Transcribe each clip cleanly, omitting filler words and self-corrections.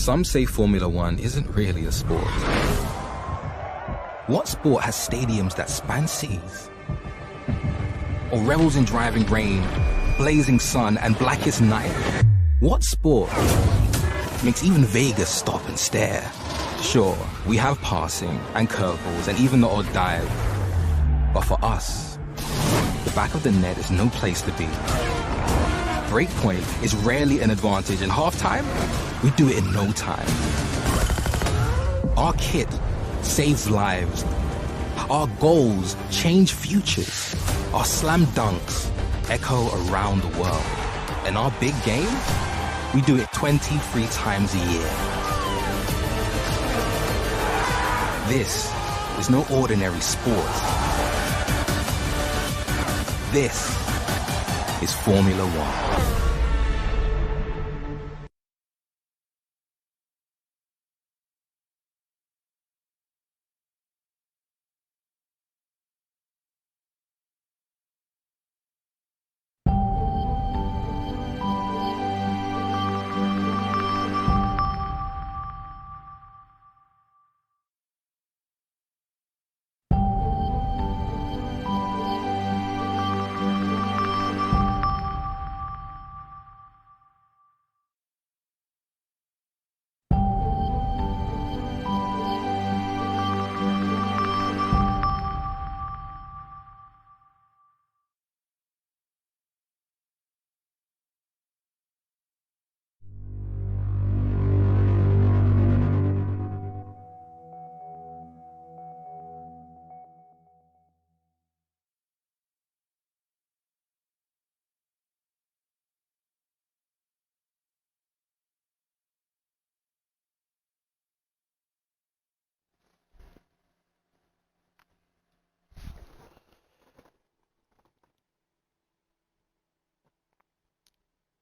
Some say Formula One isn't really a sport. What sport has stadiums that span seas? Or revels in driving rain, blazing sun, and blackest night? What sport makes even Vegas stop and stare? Sure, we have passing and curveballs and even the odd dive. But for us, the back of the net is no place to be. Breakpoint is rarely an advantage, and halftime, we do it in no time. Our kit saves lives. Our goals change futures. Our slam dunks echo around the world. And our big game, we do it 23 times a year. This is no ordinary sport. This is Formula One.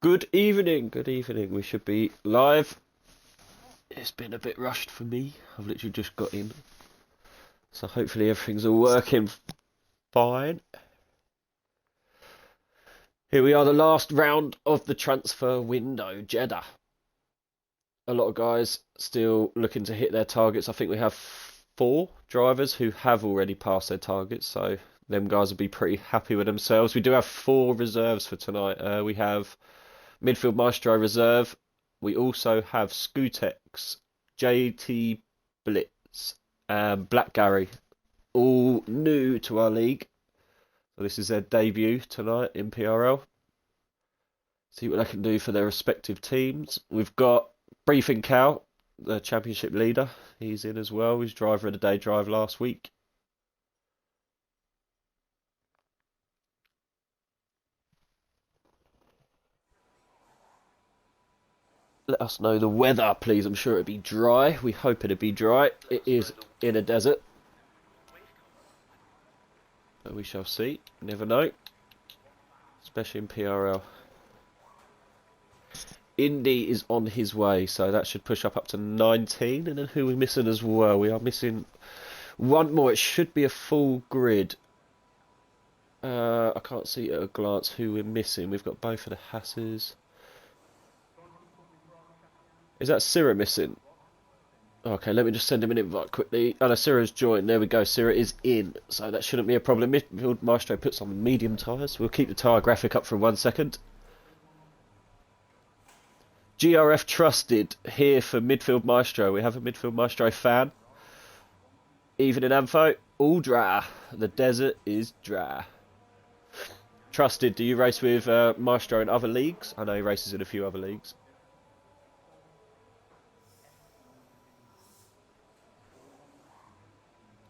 Good evening, good evening. We should be live. It's been a bit rushed for me. I've literally just got in. So hopefully everything's all working fine. Here we are, the last round of the transfer window, Jeddah. A lot of guys still looking to hit their targets. I think we have 4 drivers who have already passed their targets, so them guys will be pretty happy with themselves. We do have 4 reserves for tonight. We have Midfield Maestro Reserve. We also have Scootex, JT Blitz, and Black Gary, all new to our league. So this is their debut tonight in PRL. See what they can do for their respective teams. We've got Briefing Cow, the championship leader. He's in as well. He was driver of the day drive last week. Let us know the weather, please. I'm sure it'll be dry. We hope it'll be dry. It is in a desert. But we shall see. Never know. Especially in PRL. Indy is on his way, so that should push up to 19. And then who are we missing as well? We are missing one more. It should be a full grid. I can't see at a glance who we're missing. We've got both of the Hasses. Is that Syrah missing? Okay, let me just send him an invite quickly. Oh no, Syrah's joined. There we go. Syrah is in, so that shouldn't be a problem. Midfield Maestro puts on medium tyres. We'll keep the tyre graphic up for 1 second. GRF Trusted here for Midfield Maestro. We have a Midfield Maestro fan. Evening info. All dry. The desert is dry. Trusted, do you race with Maestro in other leagues? I know he races in a few other leagues.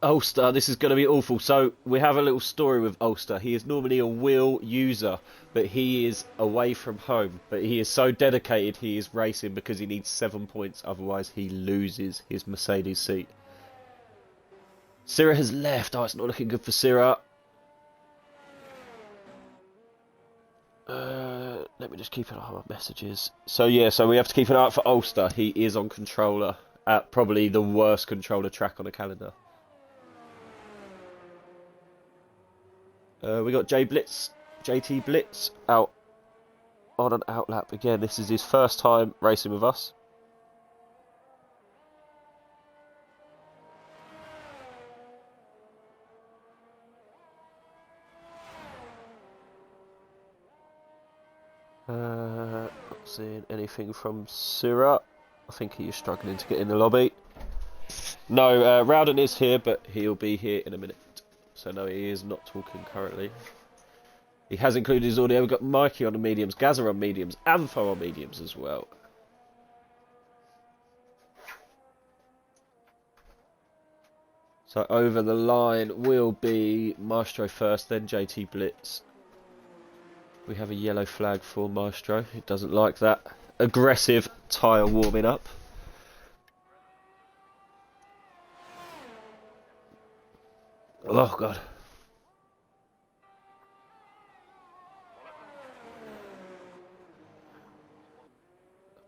Ulster, this is going to be awful. So we have a little story with Ulster. He is normally a wheel user, but he is away from home. But he is so dedicated, he is racing because he needs 7 points. Otherwise, he loses his Mercedes seat. Syrah has left. Oh, it's not looking good for Syrah. Let me just keep an eye on my messages. So yeah, so we have to keep an eye out for Ulster. He is on controller at probably the worst controller track on the calendar. We got JT Blitz out on an outlap again. This is his first time racing with us. Not seeing anything from Syrah. I think he is struggling to get in the lobby. No, Rowden is here, but he'll be here in a minute. So no, he is not talking currently. He has included his audio. We've got Mikey on the mediums, Gazza on mediums, Anfo on mediums as well. So over the line will be Maestro first, then JT Blitz. We have a yellow flag for Maestro. He doesn't like that aggressive tyre warming up. Oh, God.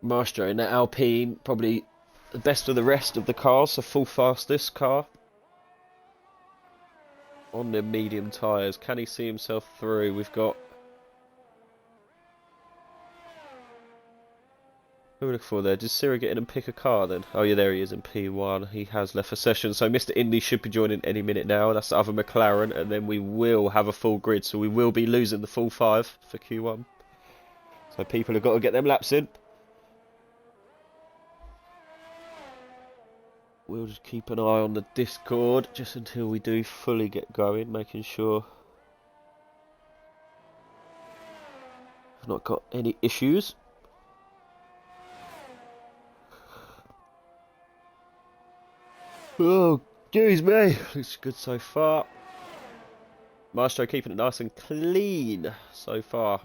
Maestro in that Alpine, probably the best of the rest of the cars, the full fastest car. On the medium tyres. Can he see himself through? We've got... Who are we looking for there? Did Syrah get in and pick a car then? Oh yeah, there he is in P1. He has left for session. So Mr. Indy should be joining any minute now. That's the other McLaren. And then we will have a full grid. So we will be losing the full 5 for Q1. So people have got to get them laps in. We'll just keep an eye on the Discord just until we do fully get going. Making sure I've not got any issues. Oh, jeez me. Looks good so far. Maestro keeping it nice and clean so far.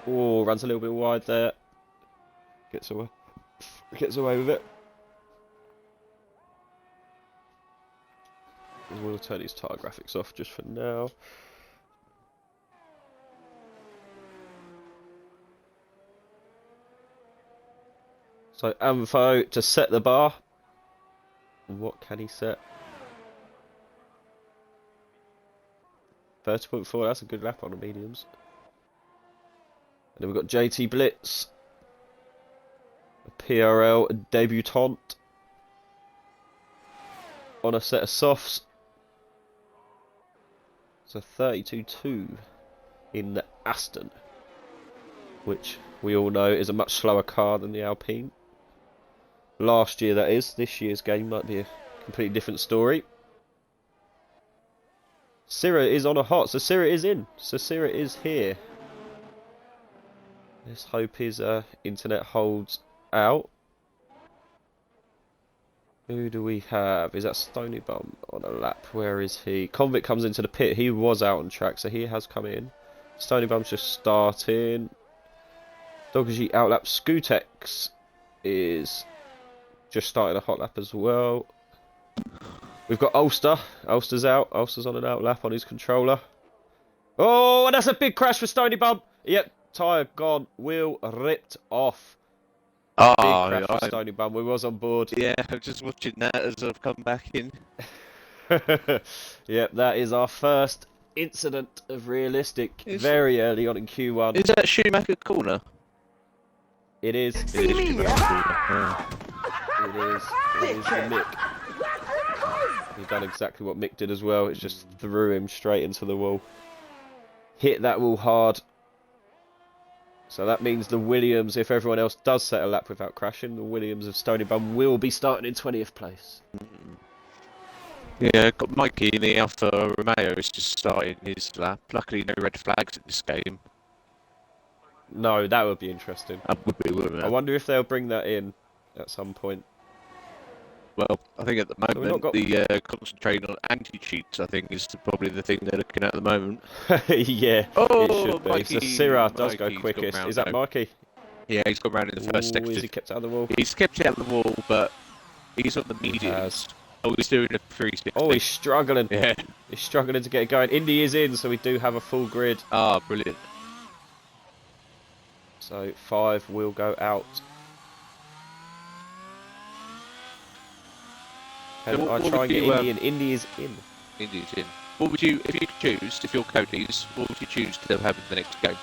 Oh, runs a little bit wide there. Gets away with it. We'll turn his tyre graphics off just for now. So Anfo to set the bar. What can he set? 30.4, that's a good lap on the mediums. And then we've got JT Blitz. A PRL debutant. On a set of softs. It's a 32.2 in the Aston. Which we all know is a much slower car than the Alpine. Last year, that is. This year's game might be a completely different story. Syrah is on a hot, so Syrah is in. So Syrah is here. Let's hope his internet holds out. Who do we have? Is that Stony Bum on a lap? Where is he? Convict comes into the pit. He was out on track, so he has come in. Stony Bum's just starting. Dogaji outlap. Scootex is just starting a hot lap as well. We've got Ulster. Ulster's out. Ulster's on an outlap on his controller. Oh, and that's a big crash for Stony Bum. Yep, tyre gone. Wheel ripped off. Oh, big crash for Stony Bum. We was on board. Yeah, I'm just watching that as I've come back in. Yep, that is our first incident of realistic. Very early on in Q1. Is that Schumacher corner? It is. It is Schumacher corner. It is the Mick. He's done exactly what Mick did as well. It's just threw him straight into the wall. Hit that wall hard. So that means the Williams, if everyone else does set a lap without crashing, the Williams of Stony Bum will be starting in 20th place. Yeah, got Mikey in the Alfa Romeo is just starting his lap. Luckily, no red flags in this game. No, that would be interesting. That would be, wouldn't it? I wonder if they'll bring that in at some point. Well, I think at the moment got... the concentrating on anti-cheats, I think, is probably the thing they're looking at the moment. Yeah, it should be. Mikey, so Syrah does go Mikey's quickest. Is that Mikey? Yeah, he's gone round in the first sector. Is he kept out of the wall? He's kept out of the wall, but he's on the mediums. Oh, he's doing a 360. Oh, he's struggling. Yeah. He's struggling to get it going. Indy is in, so we do have a full grid. Ah, brilliant. So 5 will go out. Can I try and get Indy in? Indy is in. Indy's in. What would you, if you could choose, if you're Cody's, what would you choose to have in the next game?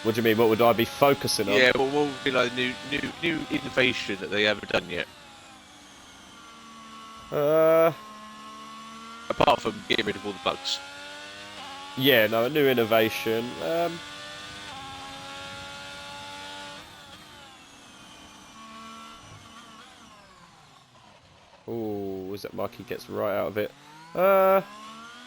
What do you mean? What would I be focusing on? Yeah, well, what would be like new innovation that they haven't done yet? Uh, Apart from getting rid of all the bugs. Yeah, no, a new innovation. Oh, is that Mikey gets right out of it?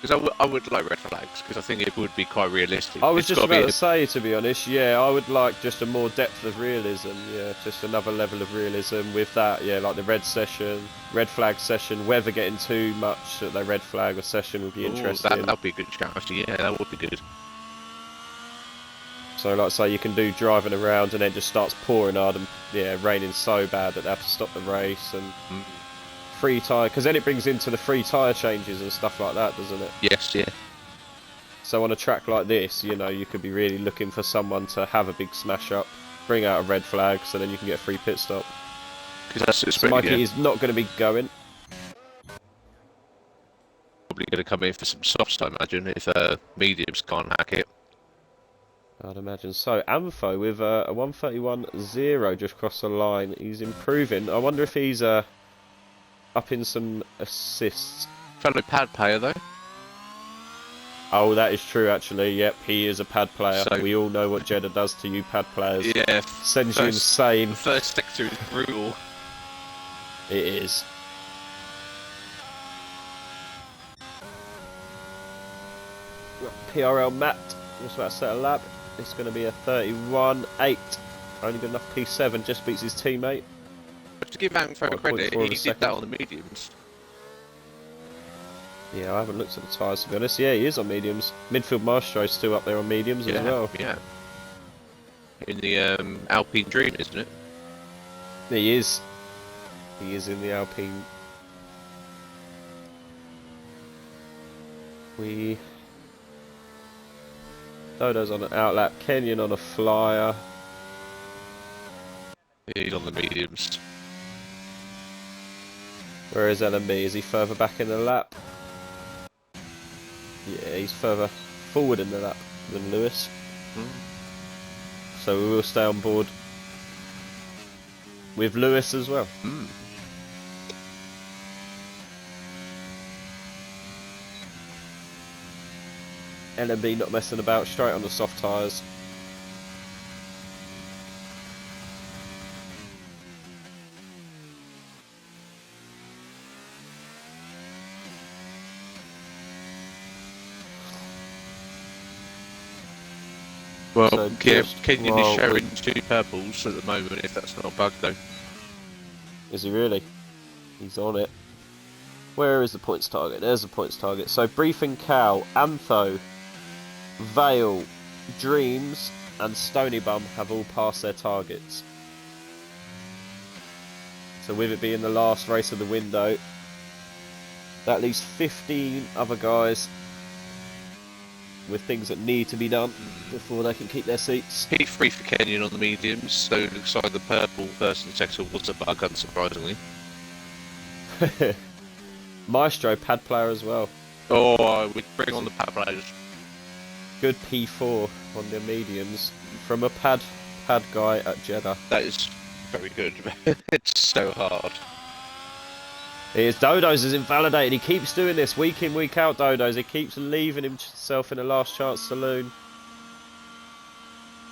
Because I would like red flags, because I think it would be quite realistic. I was It's just got to be about to say, to be honest, yeah, I would like just a more depth of realism, yeah, just another level of realism with that, yeah, like the red flag session, weather getting too much that the red flag or session would be interesting. that'd be a good shout, actually. Yeah, that would be good. So, like, say you can do driving around and then just starts pouring hard and, yeah, raining so bad that they have to stop the race and free tyre, because then it brings into the free tyre changes and stuff like that, doesn't it? Yes, yeah. So on a track like this, you know, you could be really looking for someone to have a big smash up, bring out a red flag, so then you can get a free pit stop. Because that's So Mikey is not going to be going. probably going to come in for some softs, I imagine, if mediums can't hack it. I'd imagine so. Amfo with a 131.0 just crossed the line. He's improving. I wonder if he's up in some assists. Fellow pad player, though. Oh, that is true, actually. Yep, he is a pad player. So, we all know what Jeddah does to you pad players. Yeah. Sends you insane. The first sector is brutal. It is. PRL Matt, just about to set a lap. It's going to be a 31.8. Only good enough P7, just beats his teammate. But to give Amfo credit, he did that on the mediums. Yeah, I haven't looked at the tyres, to be honest. Yeah, he is on mediums. Midfield Maestro's still up there on mediums as well. Yeah. In the Alpine Dream, isn't it? He is. He is in the Alpine. Dodo's on an outlap. Kenyon on a flyer. He's on the mediums. Where is LMB? Is he further back in the lap? Yeah, he's further forward in the lap than Lewis. So we will stay on board with Lewis as well. LMB not messing about, straight on the soft tyres. Well, So Kenyon is showing 2 purples at the moment, if that's not a bug, though. Is he really? He's on it. Where is the points target? There's the points target. So Briefing Cow, Antho, Vale, Dreams and Stony Bum have all passed their targets. So with it being the last race of the window, that leaves 15 other guys with things that need to be done before they can keep their seats. P3 for Kenyon on the mediums, so it looks like the purple first and second was a bug, unsurprisingly. Maestro, pad player as well. Oh, I would bring on the pad players. Good P4 on the mediums from a pad guy at Jeddah. That is very good. It's so hard. Here's Dodo's is invalidated. He keeps doing this week in, week out, Dodo's. He keeps leaving himself in a last chance saloon.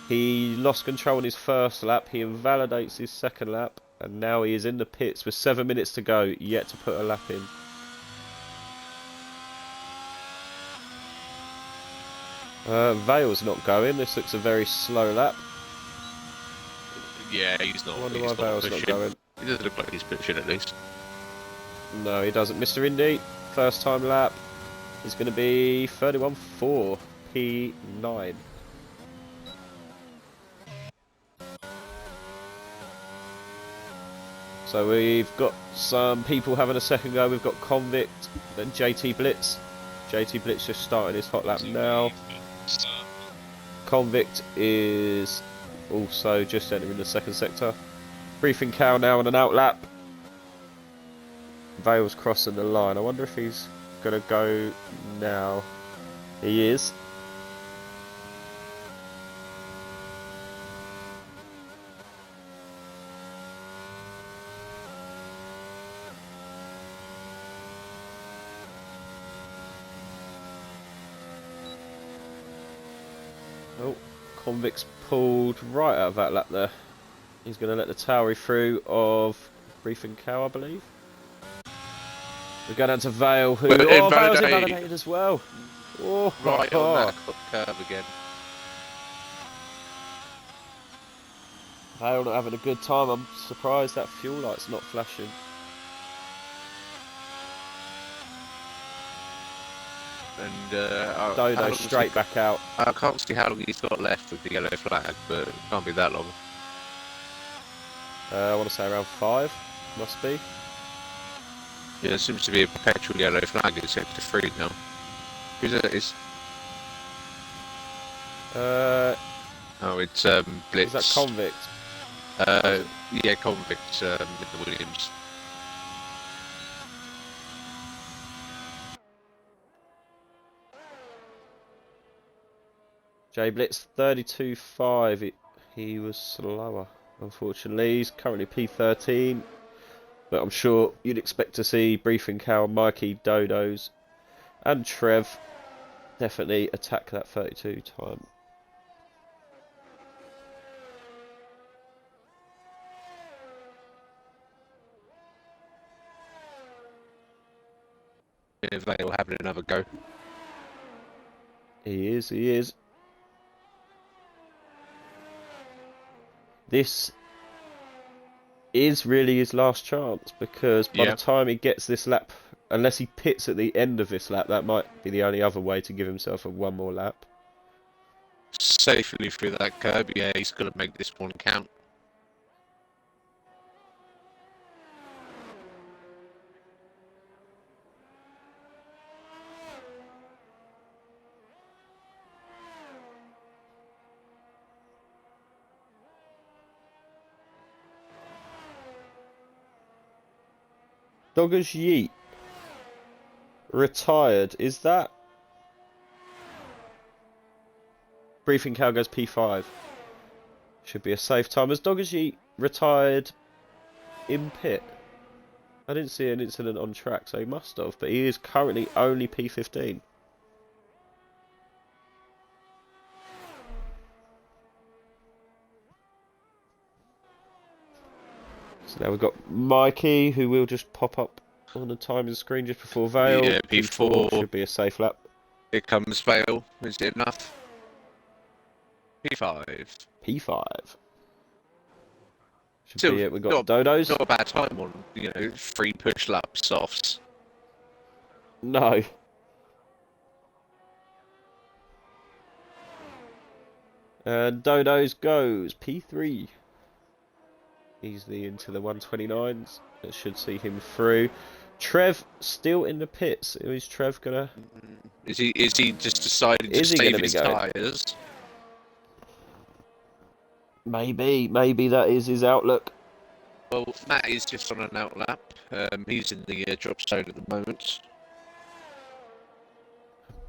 He lost control in his first lap. He invalidates his second lap. And now he is in the pits with 7 minutes to go, yet to put a lap in. Vale's not going. This looks a very slow lap. Yeah, he's not. I wonder why Vale's not going. He doesn't look like he's pushing, at least. No, he doesn't. Mr. Indy, first time lap is going to be 31.4 P9. So we've got some people having a second go. We've got Convict, then JT Blitz. JT Blitz just starting his hot lap now. Convict is also just entering the second sector. Briefing Cow now on an out lap. Vale's crossing the line. I wonder if he's going to go now. He is. Convict's pulled right out of that lap there. He's going to let the Towery through of Briefing Cow, I believe. We go down to Vale, who... But Vale's invalidated. invalidated as well. Oh, Right on that curve again. Vale not having a good time. I'm surprised that fuel light's not flashing. And Dodo straight back out. I can't see how long he's got left with the yellow flag, but it can't be that long. I want to say around 5, must be. Yeah, there seems to be a perpetual yellow flag in sector 3 now. Who's that? Oh, it's Blitz. Is that Convict? Yeah, Convict with the Williams. J Blitz 32.5. He was slower, unfortunately. He's currently P13. But I'm sure you'd expect to see Briefing Cow, Mikey, Dodos, and Trev definitely attack that 32 time. Yeah, Vale having another go. He is, he is. This is really his last chance, because by the time he gets this lap, unless he pits at the end of this lap, that might be the only other way to give himself one more lap. Safely through that curb, yeah, he's got to make this one count. Doggers Yeet retired. Is that Briefing Cow goes P5? Should be a safe time. As Doggers Yeet retired in pit. I didn't see an incident on track, so he must have. But he is currently only P15. So now we've got Mikey, who will just pop up on the timing screen just before Vale. Yeah, P4 should be a safe lap. Here comes Vale. Is it enough? P5. P5. Should Still, be it. We've got Dodos. Not a bad time on, 3 push lap softs. No. And Dodos goes P3. Easily into the 129s. That should see him through. Trev still in the pits. Is Trev gonna? Is he just decided to save his tyres? Maybe that is his outlook. Well, Matt is just on an outlap. He's in the drop zone at the moment.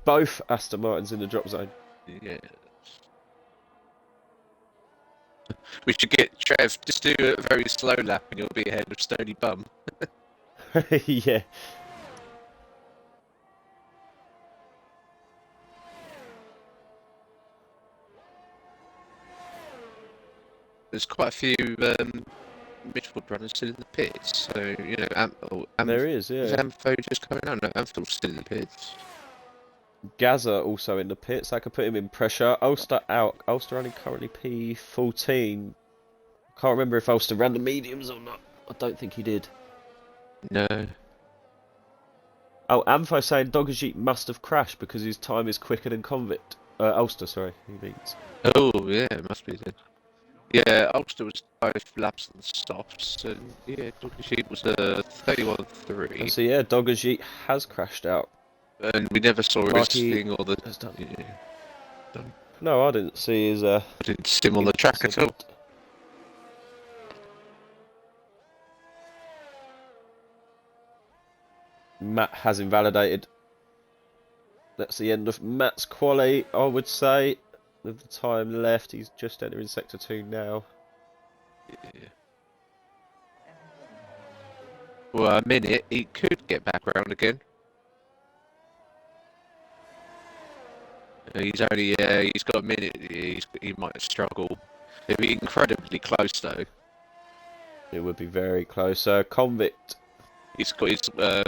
Both Aston Martins in the drop zone. Yeah. We should get Trev, just do a very slow lap and you'll be ahead of Stony Bum. Yeah. There's quite a few midfield runners still in the pits, so, there is, yeah. Is Ampho just coming out? No, Ampho's still in the pits. Gaza also in the pits. That could put him in pressure. Ulster out. Ulster only currently P14. Can't remember if Ulster ran the mediums or not. I don't think he did. No. Oh, Ampho saying Doggers must have crashed because his time is quicker than Convict. Ulster, sorry, he means. Oh, yeah, it must be then. Yeah, Ulster was 5 laps on the softs, and yeah, Doggers was 31.3. So yeah, Doggers has crashed out. And we never saw his thing or the... Done. Yeah, done. No, I didn't see his... I didn't see him on the track at all. Matt has invalidated. That's the end of Matt's quali, I would say. With the time left, he's just entering Sector 2 now. Yeah. Well, a minute, he could get back around again. He's got a minute. He might struggle. It'd be incredibly close though. It would be very close. Convict. He's got his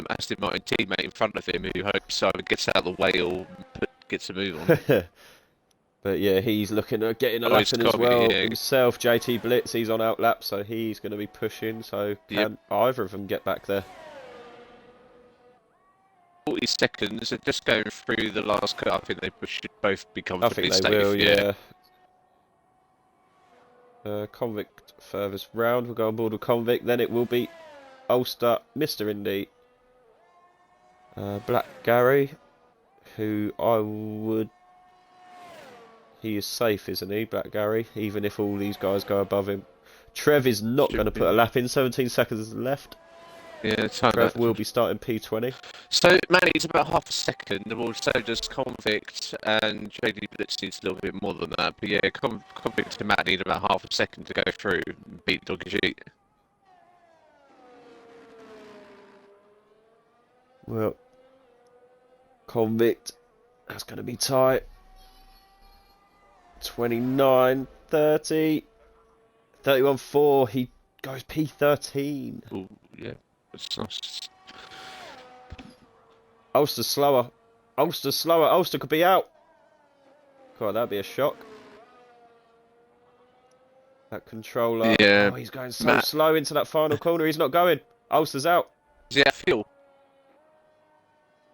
Aston Martin teammate in front of him who hopes either gets out of the way or gets a move on. But yeah, he's looking at getting a Oh, lap he's in as got- well yeah. himself. JT Blitz, he's on out lap, so he's going to be pushing. So can either of them get back there? 40 seconds. They're just going through the last cut. I think they should both be I comfortably think they safe. will, yeah. Convict furthest round. We'll go on board with Convict. Then it will be Ulster, Mr. Indy, Black Gary, who he is safe, isn't he, Black Gary? Even if all these guys go above him. Trev is not going to put a lap in. 17 seconds left. Yeah, Trev will be starting P20. So, Manny's about half a second, and also does Convict, and JD Blitz needs a little bit more than that. But yeah, Convict and Matt need about half a second to go through and beat Doggy Jeet. Well, Convict, that's going to be tight. 29, 30, 31.4. He goes P13. Oh, yeah, it's nice. Ulster's slower. Ulster's slower. Ulster could be out. God, that'd be a shock. That controller. Yeah. Oh, he's going so slow into that final corner. He's not going. Ulster's out. Is he at fuel?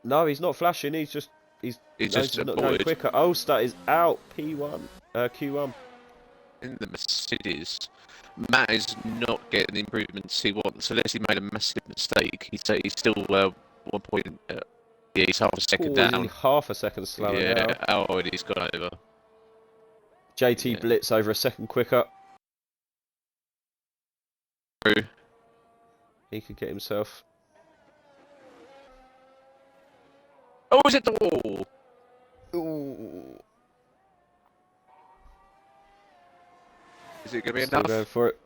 No, he's not flashing. He's just not going quicker. Ulster is out. P1. Q1. In the Mercedes. Matt is not getting the improvements he wants unless he made a massive mistake. He's still 1 point. Yeah, he's half a second down. He's half a second slower now. Oh, and he's gone over. JT Blitz over a second quicker. True. He could get himself. Oh, is it the wall? Ooh. Is it going to be Still enough? going for it.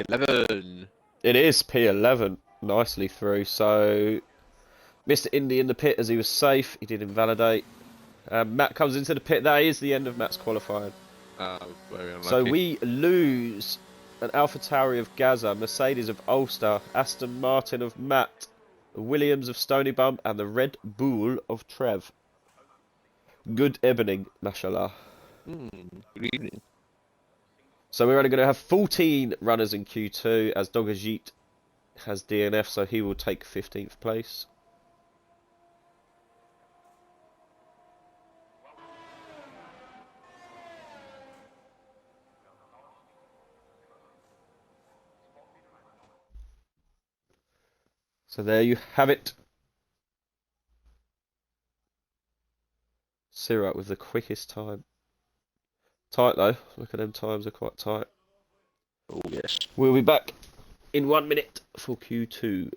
11. It is P11. Nicely through. So, Mr. Indy in the pit as he was safe. He did invalidate. Matt comes into the pit. That is the end of Matt's qualifying. Very unlucky. So we lose an AlphaTauri of Gaza, Mercedes of Ulster, Aston Martin of Matt, Williams of Stony Bum, and the Red Bull of Trev. Good evening, mashallah. Good evening. So we're only going to have 14 runners in Q2 as Dogajit has DNF, so he will take 15th place. So there you have it. Sirat with the quickest time. Tight though. Look at them times, are quite tight. Oh, yes. We'll be back in 1 minute for Q2.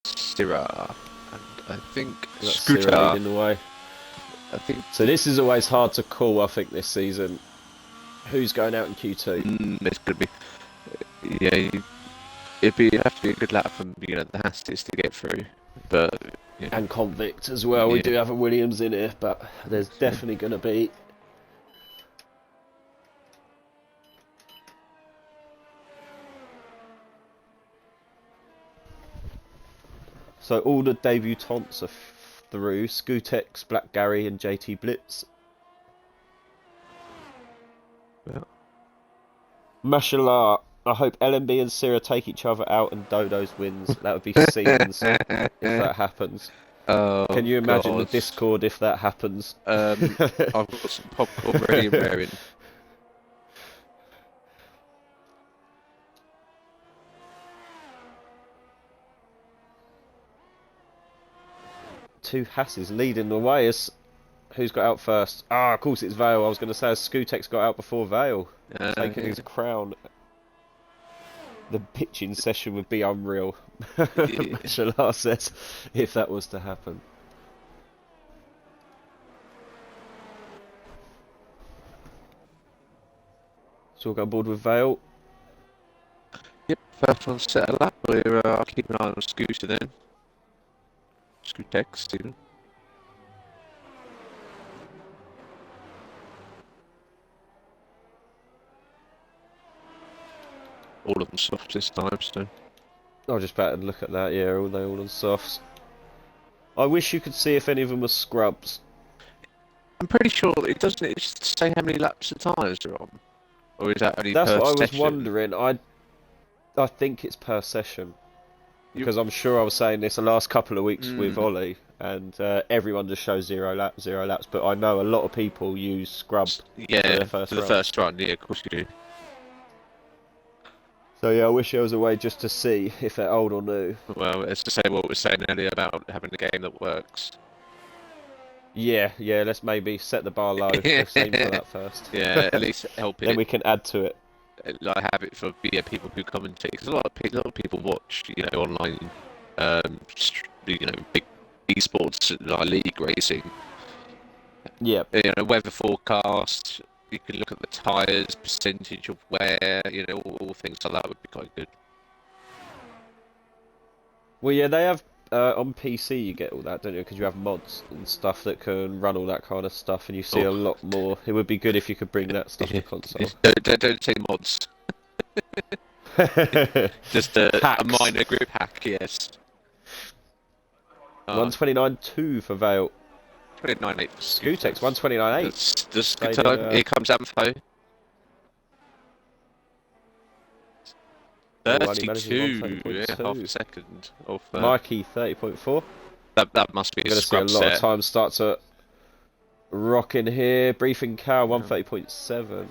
Syrah and I think That's Scooter. Cyril leading the way. I think So this is always hard to call, I think, this season. Who's going out in Q2? it's going to be. Yeah, it'd have to be a good lap from the Hasties to get through. But And Convict as well. We do have a Williams in here, but there's definitely going to be. So all the debutants are through. Scootex, Black Gary and JT Blitz. Yeah. Mashallah. I hope LMB and Sierra take each other out and Dodo's wins. That would be scenes if that happens. Oh, Can you imagine the God. Discord if that happens? I've got some popcorn ready and raring. Two Hasses leading the way. As who's got out first? Ah, of course it's Vale. I was going to say Scootex got out before Vale, taking his crown. The pitching session would be unreal. Mashallah says, if that was to happen. So we'll go on board with Vale. Yep, first one set a lap. I'll keep an eye on Scooter then. Scootex, even. All of them soft this time, so. I was just about to look at that, yeah, all on softs. I wish you could see if any of them were scrubs. I'm pretty sure it doesn't. It just say how many laps the tyres are on, or is that only That's per what I was session? wondering. I think it's per session. Because I'm sure I was saying this the last couple of weeks with Ollie, and everyone just shows zero laps. But I know a lot of people use scrub for their first run. first run. Yeah, of course you do. So yeah, I wish there was a way just to see if they're old or new. Well, it's to say what we were saying earlier about having a game that works. Yeah, let's maybe set the bar low. Let's aim for that first. Yeah, at least help it. Then we can add to it. Like have it for people who commentate, because a lot of people watch, online, big esports like league racing. Yeah. Weather forecast. You can look at the tyres, percentage of wear. All things like that would be quite good. Well, yeah, they have on PC. You get all that, don't you? Because you have mods and stuff that can run all that kind of stuff, and you see a lot more. It would be good if you could bring that stuff to console. Don't say mods. Just a minor group hack, yes. 129.2 for Vale. 29.8 for Scootex, 129.8. Here comes Amfo. 32, half a second off. Mikey, 30.4. That must be a scrub see a lot of time start to rock in here. Briefing Cow, 130.7.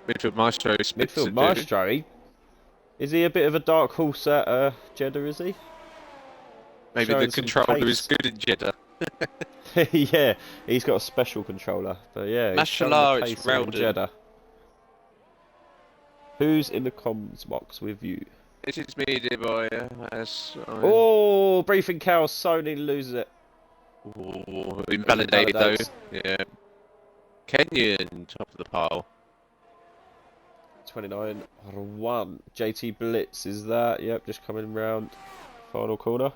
Midfield Maestro. Midfield Maestro. Is he a bit of a dark horse at Jeddah? Is he? Maybe the controller is good in Jeddah. Yeah, he's got a special controller. But yeah, Mashallah, it's round Jeddah. Who's in the comms box with you? It is me, dear boy. Oh, Briefing Cow, Sony loses it. Oh, invalidated though. Yeah. Kenyan, top of the pile. 29.1. JT Blitz, is that? Yep, just coming round. Final corner.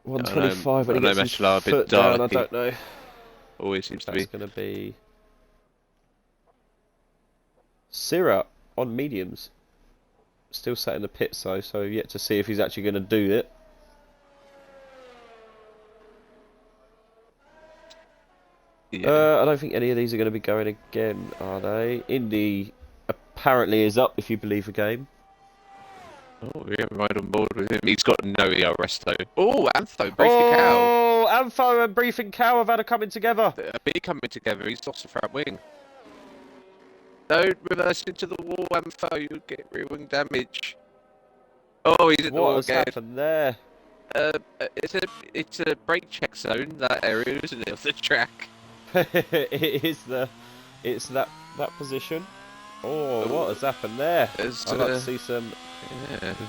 I 125 when he gets his foot down, I don't know. Always seems to be. That's going to be Syrah on mediums. Still sat in the pits though, so yet to see if he's actually going to do it. Yeah. I don't think any of these are going to be going again, are they? Indy apparently is up, if you believe the game. Oh, we haven't right on board with him. He's got no ERS though. Oh, Antho, Briefing Cow. Oh, Antho and Briefing Cow have had a coming together. A big coming together. He's lost the front wing. Don't reverse into the wall, Antho. You'll get rear wing damage. Oh, he's at the wall again. What has happened there? It's a brake check zone, that area, isn't it, of the track? It's that position. Oh, what has happened there? I'd like to see some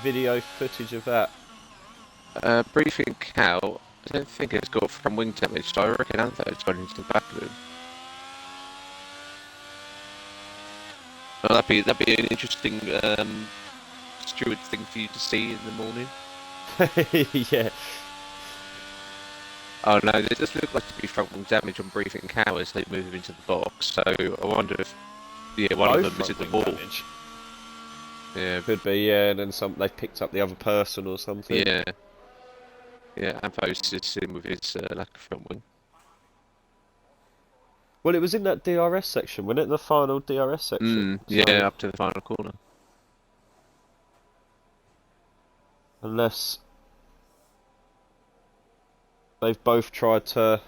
video footage of that. Briefing cow. I don't think it's got front wing damage, so I reckon Antho's gone into the back of him. Well, that'd be an interesting steward thing for you to see in the morning. Yeah. Oh no, there does look like to be front wing damage on Briefing cow as they move him into the box. So I wonder if one of them is at the ball. Damage. Yeah, could be. Yeah, and then they've picked up the other person or something. Yeah. Yeah, Antho's sits in with his lack of front wing. Well, it was in that DRS section, wasn't it? The final DRS section. Yeah, up to the final corner. Unless they've both tried to,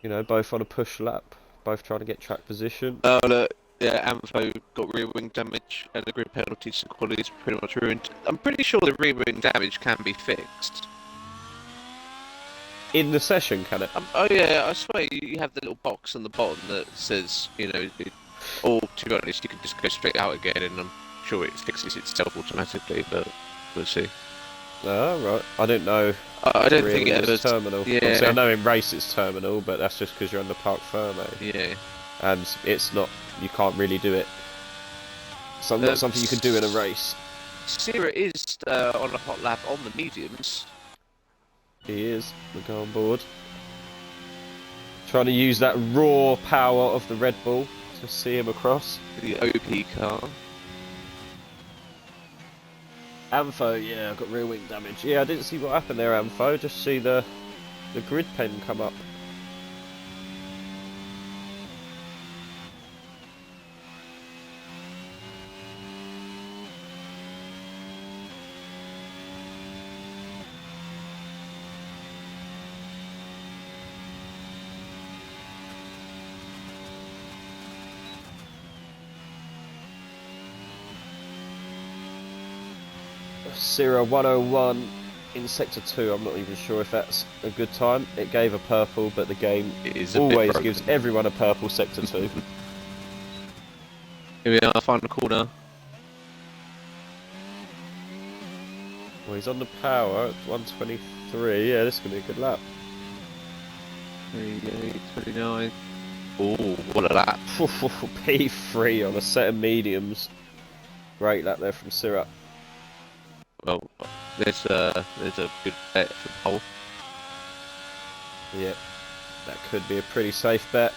both on a push lap, both trying to get track position. Oh, look, yeah, Antho got rear wing damage and the grid penalties, so quality is pretty much ruined. I'm pretty sure the rear wing damage can be fixed. In the session, can it? Oh yeah, I swear you have the little box on the bottom that says, or to be honest, you can just go straight out again, and I'm sure it fixes itself automatically, but we'll see. Oh, right. I didn't know. I don't think it ever terminal. Yeah. Obviously, I know in race it's terminal, but that's just because you're under Parc Ferme. Yeah. And it's not. You can't really do it. So not something you can do in a race. Sierra is on a hot lap on the mediums. He is. We'll go on board. Trying to use that raw power of the Red Bull to see him across. The OP car. Antho, yeah, got rear wing damage. Yeah, I didn't see what happened there, Antho. Just see the grid pen come up. Sierra 101 in sector 2. I'm not even sure if that's a good time. It gave a purple, but the game always gives everyone a purple sector 2. Here we are, final corner. Well, he's on the power at 123. Yeah, this is going to be a good lap. 29. Oh, what a lap. P3 on a set of mediums. Great lap there from Sierra. Well, there's a good bet for the pole. Yeah, that could be a pretty safe bet.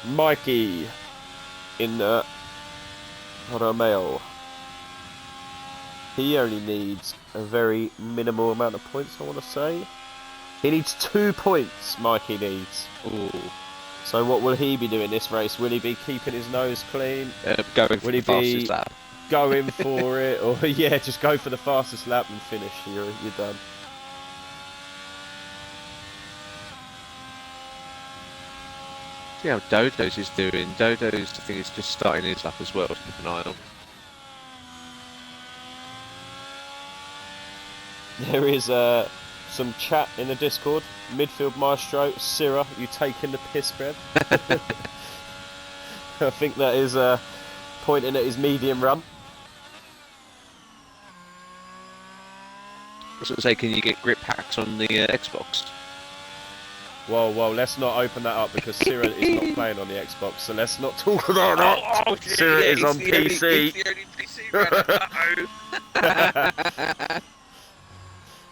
Mikey in Romeo. He only needs a very minimal amount of points, I want to say. He needs 2 points, Mikey needs. Ooh. So what will he be doing this race? Will he be keeping his nose clean? Going for the fastest lap. Going for it? Or yeah, just go for the fastest lap and finish. You're done. See how Dodo's is doing. Dodo's, I think, is just starting his lap as well to keep an eye on. There is some chat in the Discord. Midfield Maestro, Sierra, you taking the piss, Brad? I think that is pointing at his medium run. I was going to say, can you get grip packs on the Xbox? Whoa, let's not open that up because Sierra is not playing on the Xbox, so let's not talk about that. Oh, Sierra is on PC. It's the only PC.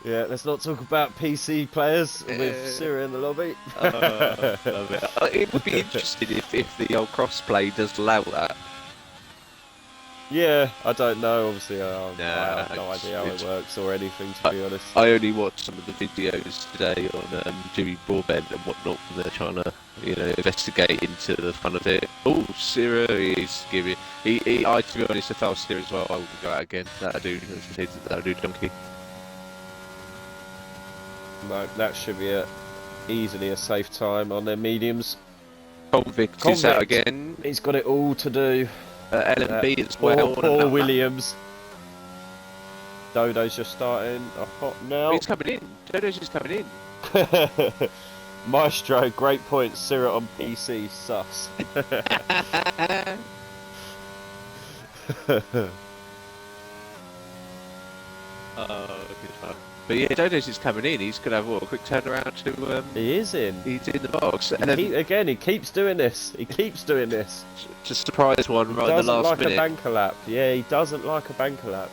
Yeah, let's not talk about PC players with Sierra in the lobby. Love it. It would be interesting if the old crossplay does allow that. Yeah, I don't know, obviously I have no idea how it works or anything, to be honest. I only watched some of the videos today on Jimmy Broadbent and whatnot, and they're trying to, investigate into the fun of it. Oh, Sierra is giving... to be honest, if I was Sierra as well, I would go out again. That'll do donkey. No, that should be easily a safe time on their mediums. Convict is out again. He's got it all to do. LMB as well. Poor Williams. Dodo's just starting a hot now. He's coming in. Dodo's just coming in. Maestro, great point. Syrah on PC, sus. Oh, good fun. But yeah, Dodo's is coming in. He's going to have a quick turnaround to. He is in. He's in the box. And Again, he keeps doing this. He keeps doing this. just surprise one right at the last minute. He doesn't like minute. a banker lap. Yeah, he doesn't like a banker lap.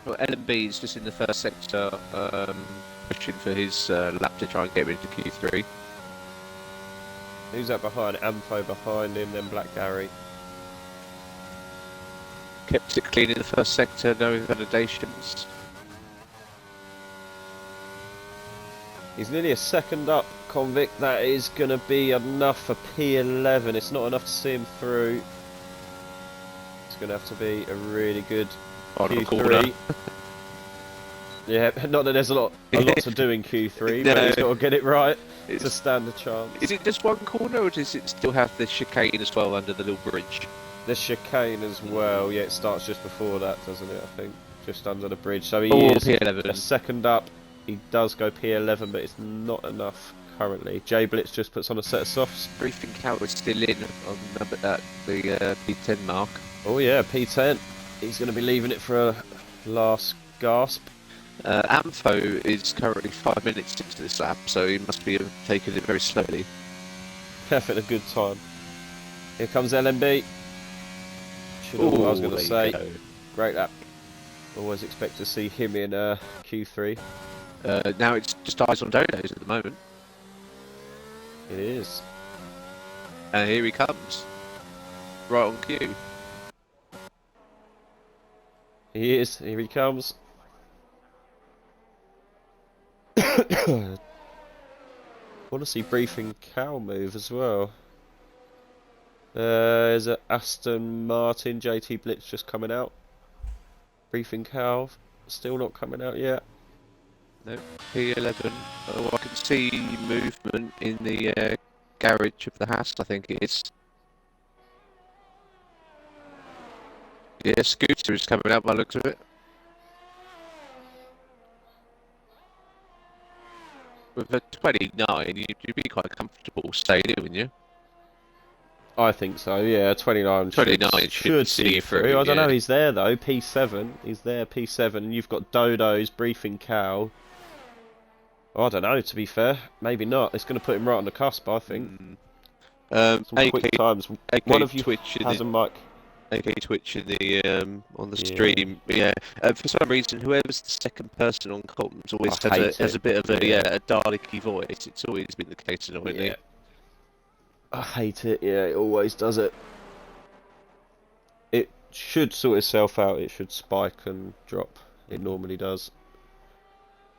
Well, LMB is just in the first sector, pushing for his lap to try and get him into Q3. Who's that behind? Ampho behind him, then Black Gary. Kept it clean in the first sector, no validations. He's nearly a second up, Convict. That is going to be enough for P11. It's not enough to see him through. It's going to have to be a really good Q3. Yeah, not that there's a lot to do in Q3, No. but he's got to get it right to stand a chance. Is it just one corner, or does it still have the chicane as well under the little bridge? The chicane as well, yeah, it starts just before that, doesn't it, I think? Just under the bridge. So he is P11. a second up. He does go P11, but it's not enough currently. J Blitz just puts on a set of softs. Briefing cow is still in on the P10 mark. Oh yeah, P10. He's going to be leaving it for a last gasp. Ampho is currently 5 minutes into this lap, so he must be taking it very slowly. Having a good time. Here comes LMB. I was going to say, great lap. Always expect to see him in Q3. Now it's just eyes on Dodos at the moment. It is. And here he comes. Right on cue. He is. Here he comes. Want to see Briefing Cow move as well. There's a Aston Martin JT Blitz just coming out. Briefing Cow still not coming out yet. No, P11. Oh, I can see movement in the garage of the Haas, I think it is. Yeah, Scooter is coming out by the looks of it. With a 29, you'd be quite comfortable staying in, wouldn't you? I think so, yeah. 29 should see through. I don't know, he's there though. P7. He's there, P7. And you've got Dodo's Briefing Cow. Oh, I don't know, to be fair. Maybe not. It's going to put him right on the cusp, I think. Some quick times. One of you has a mic. AK Twitch in the on the stream, yeah. For some reason, whoever's the second person on comms always has a bit of a Dalek-y voice. It's always been the case, annoyingly. Yeah. I hate it. Yeah, it always does it. It should sort itself out. It should spike and drop. It normally does.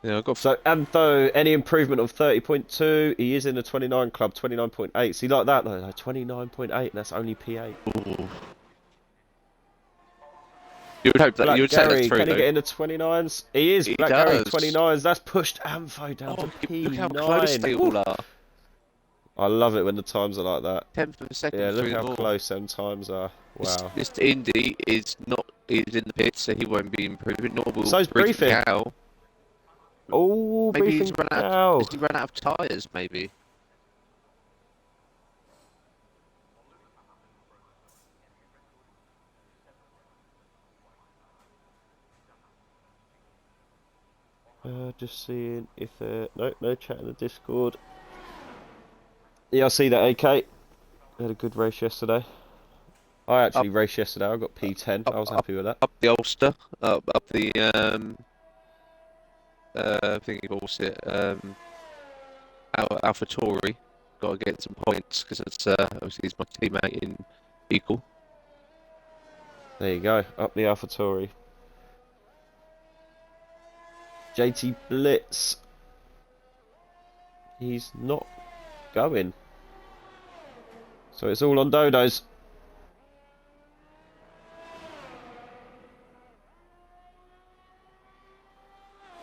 Yeah, I got. So Antho, any improvement of 30.2? He is in the 29 club, 29.8. See, like that though, 29.8. That's only P8. Ooh. You would hope that you would say that through. Can he get in the 29s? He is. Black Gary 29s. That's pushed Ampho down to P9. Look how close they all are. I love it when the times are like that. 10th of a second. Yeah, look how close them times are. Wow. Mr. Indy is in the pit, so he won't be improving. Nor will So's Briefing. Cow. Oh, maybe Briefing Cow. Has he run out of tyres? Maybe. Just seeing if no chat in the Discord. Yeah, I see that. AK had a good race yesterday. I actually raced yesterday. I got P10. I was happy with that. Up the Ulster, up the thingy bullshit. Alpha Tori. Got to get some points because it's obviously he's my teammate in Equal. There you go. Up the Alpha Tori. JT Blitz. He's not going. So it's all on Dodos.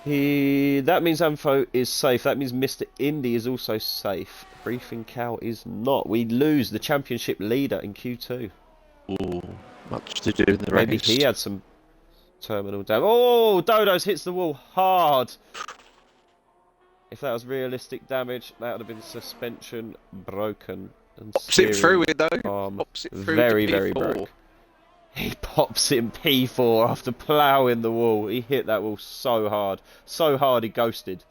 That means Ampho is safe. That means Mr. Indy is also safe. Briefing Cow is not. We lose the championship leader in Q2. Ooh, much to do in the Maybe race. he had some terminal damage. Oh, Dodo's hits the wall hard. If that was realistic damage, that would have been suspension broken and Pops it through steering it though. arm Pops it through very, to very P4. broke. He pops in P4 after ploughing the wall. He hit that wall so hard he ghosted.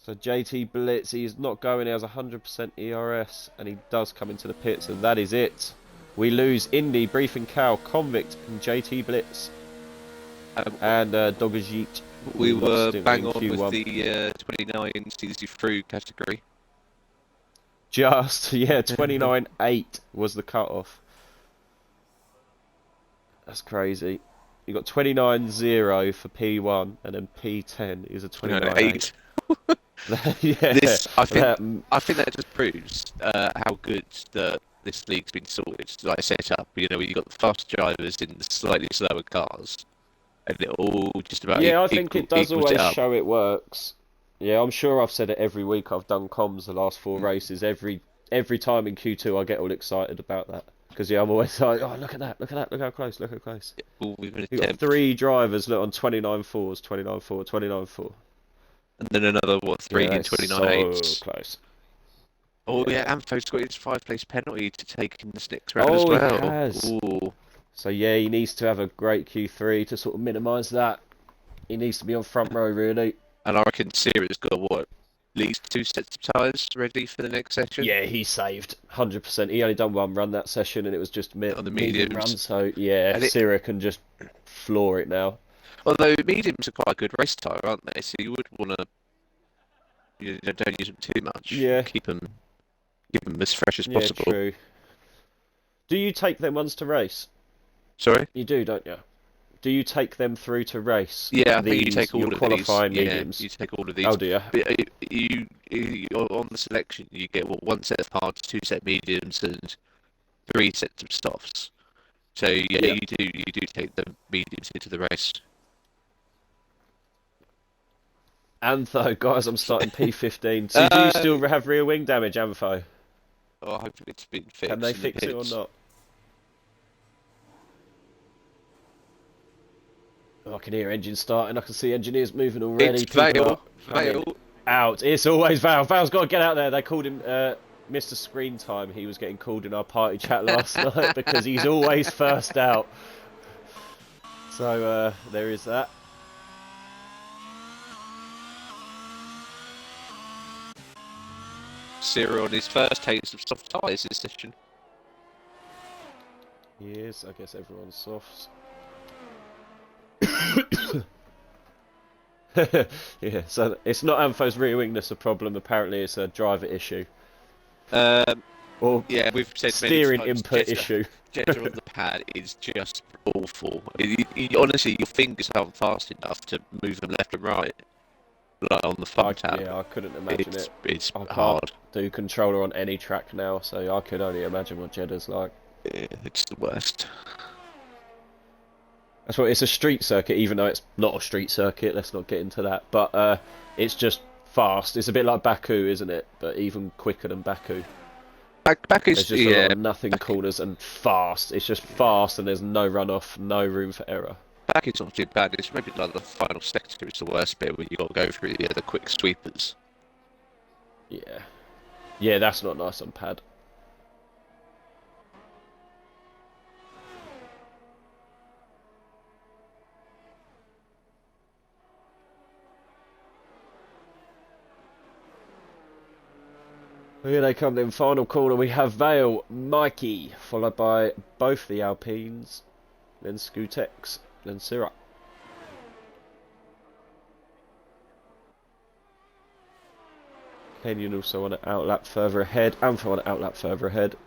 So JT Blitz, he's not going. He has 100% ERS, and he does come into the pits, and that is it. We lose Indy, Brief and Cow, Convict, and JT Blitz, and Dogajit. We were in bang on Q1. with the 29 easy through category. Just, yeah, 29.8 was the cut-off. That's crazy. You got 29.0 for P1, and then P10 is a 29.8. Yeah, I think that just proves how good this league's been sorted, like set up. You know, you've got the fast drivers in the slightly slower cars, and it all just about I think it does equals always up. show it works. Yeah, I'm sure I've said it every week I've done comms the last 4 races. Every time in Q2 I get all excited about that. Because I'm always like, oh, look at that, look how close, look how close. You've got 3 drivers, look, on 29.4s, 29.4, 29.4. And then another, 3 in 29.8s. So close. Oh yeah, Ampho's got his 5-place penalty to take in this next round as well. He has. Ooh. So yeah, he needs to have a great Q3 to sort of minimise that. He needs to be on front row, really. And I reckon Sierra's got, at least 2 sets of tyres ready for the next session? Yeah, he's saved, 100%. He only done 1 run that session, and it was just on the medium mediums. run, so yeah, Sierra can just floor it now. Although mediums are quite a good race tyre, aren't they? So you would want to, don't use them too much. Yeah. Keep them as fresh as possible. Yeah, true. Do you take them ones to race? Sorry? You do, don't you? Do you take them through to race? Yeah, I think you take all of qualifying these. mediums. Yeah, you take all of these. Oh, do you? But you on the selection, you get 1 set of hards, 2 set mediums, and 3 sets of softs. So yeah, you do take the mediums into the race. Antho, guys, I'm starting P15. So do you still have rear wing damage, Antho? Oh, hopefully it's been fixed. Can they fix it or not? Oh, I can hear engines starting. I can see engineers moving already. It's Vale. Out. It's always Val. Val's got to get out there. They called him Mr. Screen Time. He was getting called in our party chat last night because he's always first out. So there is that. Cyril on his first taste of soft tyres this session. Yes, I guess everyone's softs. Yeah, so it's not Ampho's rear wing that's a problem. Apparently, it's a driver issue. Or yeah, we've said steering many times, input issue. Jeddah on the pad is just awful. Honestly, your fingers aren't fast enough to move them left and right. Like on the thumb tab. Yeah, I couldn't imagine it. It's I hard. can't do controller on any track now, so I could only imagine what Jeddah's like. Yeah, it's the worst. That's what it's a street circuit, even though it's not a street circuit. Let's not get into that. But it's just fast. It's a bit like Baku, isn't it? But even quicker than Baku. Baku's There's just a lot of nothing corners and fast. It's just fast, and there's no runoff, no room for error. Baku's not too bad. It's maybe like the final sector is the worst bit where you got to go through the quick sweepers. Yeah, yeah, that's not nice on pad. Here they come then, final corner. We have Vale, Mikey, followed by both the Alpines, then Scootex, then Syrah. Kenyon also on an outlap further ahead, Ampho on an outlap further ahead.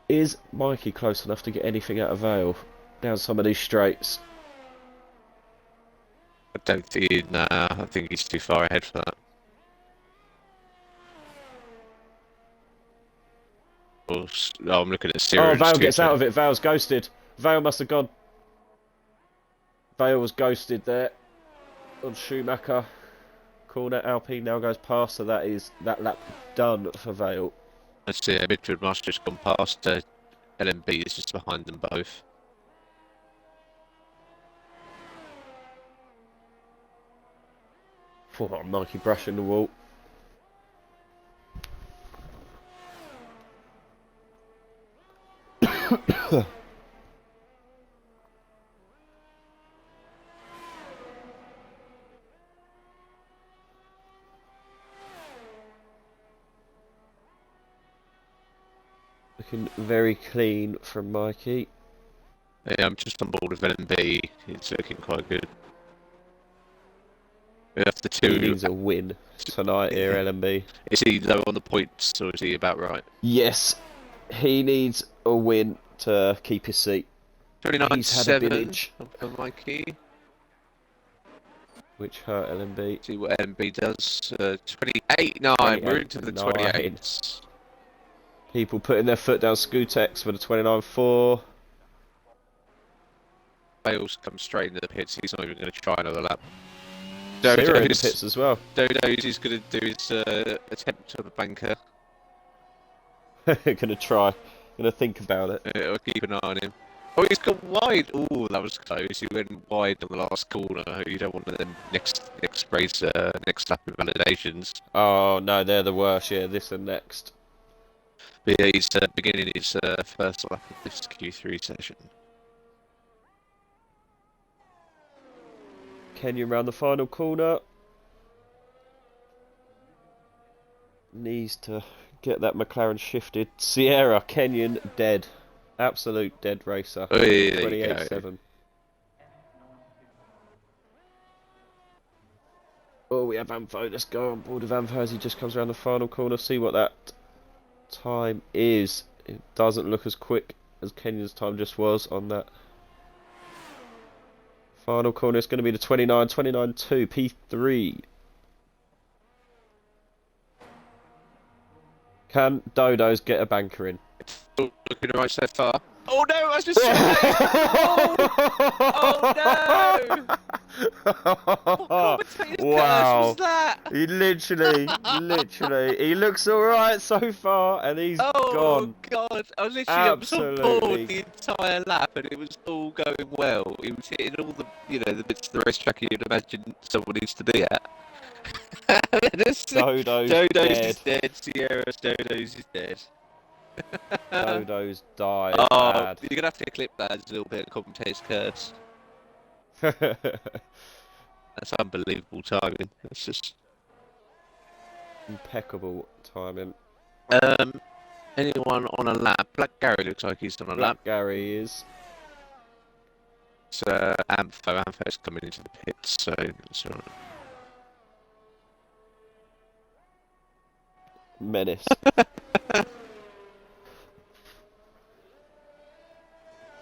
Is Mikey close enough to get anything out of Vale down some of these straights? I don't think. Nah, I think he's too far ahead for that. Oh, I'm looking at Cyril. Oh, Vale gets out of it. Vale's ghosted. Vale must have gone. Vale was ghosted there. on Schumacher. Corner, Alpine now goes past, so that lap done for Vale. Let's see, midfield master's gone past. LMB is just behind them both. Oh, Mikey brushing the wall. Looking very clean from Mikey. Yeah, I'm just on board with LMB. It's looking quite good. After He two, needs a win tonight here, LMB. is he low on the points or is he about right? Yes, he needs a win to keep his seat. 29.7 for Mikey. Which hurt LMB. See what LMB does. 28.9. We're into the 28s. People putting their foot down. Scootex for the 29.4. Bales comes straight into the pits. He's not even going to try another lap. Zero in the pits as well. Dodo's he's going to do his attempt on the banker. Gonna try. Gonna think about it. I'll keep an eye on him. Oh, he's gone wide. Oh, that was close. He went wide on the last corner. You don't want them next race, next lap invalidations. Oh no, they're the worst. Yeah, this and next. But yeah, he's beginning his first lap of this Q3 session. Kenyon round the final corner. Needs to get that McLaren shifted. Sierra, Kenyon, dead. Absolute dead racer. Oh, yeah, 28.7. Oh, we have Anfo. Let's go on board with Anfo as he just comes around the final corner. See what that time is. It doesn't look as quick as Kenyon's time just was on that final corner. It's going to be the 29.2 P3. Can Dodo's get a banker in? Oh, looking right so far. Oh no, I was just oh no! What commentator's curse was that? He literally, he looks alright so far, and he's gone. Oh god, I was literally I was on board Absolutely. the entire lap, and it was all going well. He was hitting all the, the bits of the racetrack you'd imagine someone needs to be at. Dodo's is dead. Sierra's Dodo's is dead. Dodo's died. Oh, Bad. you're gonna have to clip that as a little bit of commentator's curse. That's unbelievable timing. That's just Impeccable timing. anyone on a lap? Black Gary looks like he's on a lap. Gary is. It's Ampho's coming into the pits, so it's alright. Menace.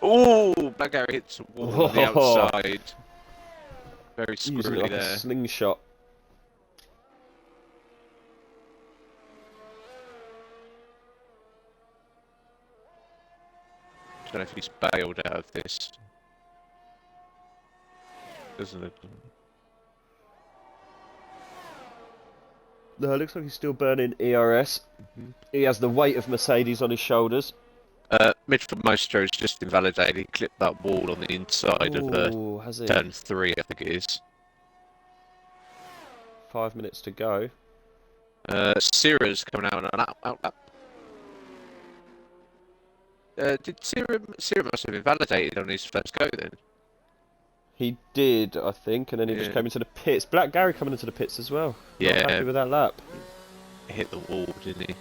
Oh, Black Gary hits a wall on the outside. Very Using it squirrely like there. a slingshot. I don't know if he's bailed out of this. Doesn't look. No, it looks like he's still burning ERS. He has the weight of Mercedes on his shoulders. Midfield Maestro's just invalidated. He clipped that wall on the inside of has he? turn 3, I think it is. 5 minutes to go. Sierra's coming out on an out lap. Did Sierra must have invalidated on his first go then? He did, I think, and then he just came into the pits. Black Gary coming into the pits as well. Yeah. Not happy with that lap. He hit the wall, didn't he?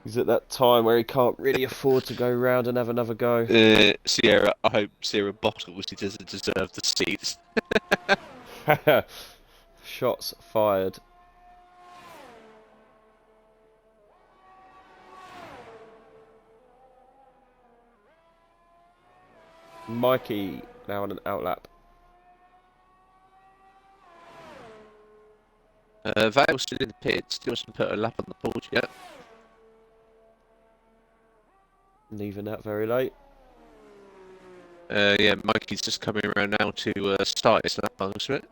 He's at that time where he can't really afford to go round and have another go. Sierra, I hope Sierra bottles. He doesn't deserve the seats. Shots fired. Mikey now on an outlap. Vale's still in the pits. Still hasn't put a lap on the board yet. Leaving that very late. Yeah, Mikey's just coming around now to start his lap, I was it?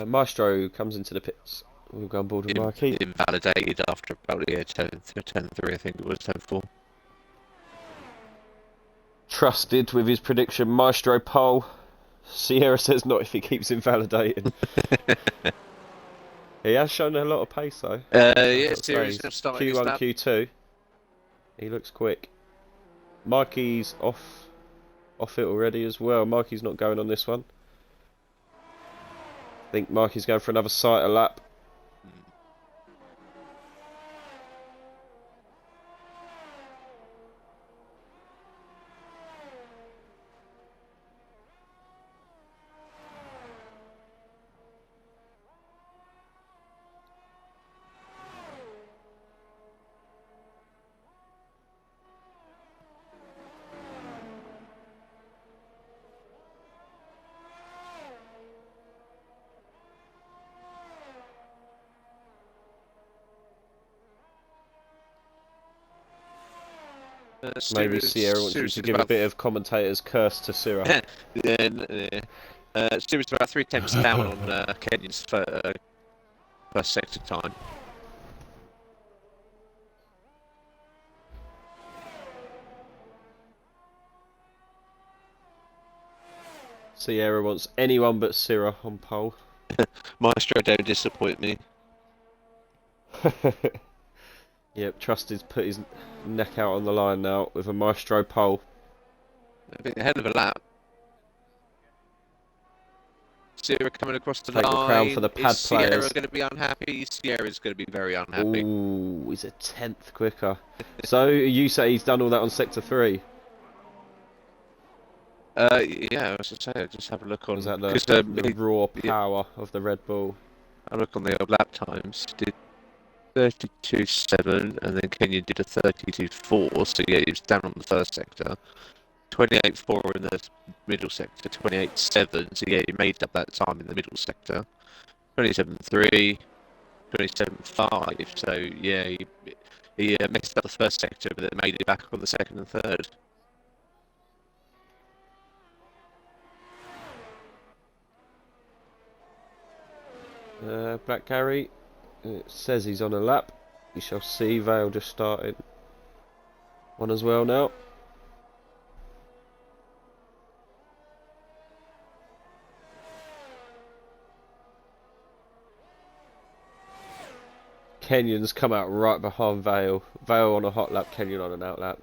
Maestro comes into the pits. We'll go on board with Mikey. Invalidated after about 10-3, I think it was 10-4. Trusted with his prediction. Maestro pole. Sierra says not if he keeps invalidating. He has shown a lot of pace though. Yeah, Sierra's now starting his Q1, lap. Q2. He looks quick. Mikey's off it already as well. Mikey's not going on this one. I think Mikey's going for another sighter lap. Maybe Sierra wants you to give a bit of commentator's curse to Sierra. Sierra's about 3 tenths down on Kenyon's first sector time. Sierra wants anyone but Sierra on pole. Maestro don't disappoint me. Yep, Trusted's put his neck out on the line now with a Maestro pole. I think a hell of a lap. Sierra coming across the Take line. the crown for the pad Is Sierra players. going to be unhappy? Sierra's going to be very unhappy. Ooh, he's a 10th quicker. So you say he's done all that on sector 3? Yeah, as I say, just have a look on. Was that the raw yeah, power of the Red Bull? I look on the old lap times. Did 32.7, and then Kenyon did a 32.4. So yeah, he was down on the first sector. 28.4 in the middle sector. 28.7. So yeah, he made up that time in the middle sector. 27.3. 27.5. So yeah, he messed up the first sector, but then made it back on the second and third. Black Gary, it says he's on a lap. We shall see. Vale just started one as well now. Kenyon's come out right behind Vale. Vale on a hot lap, Kenyon on an out lap.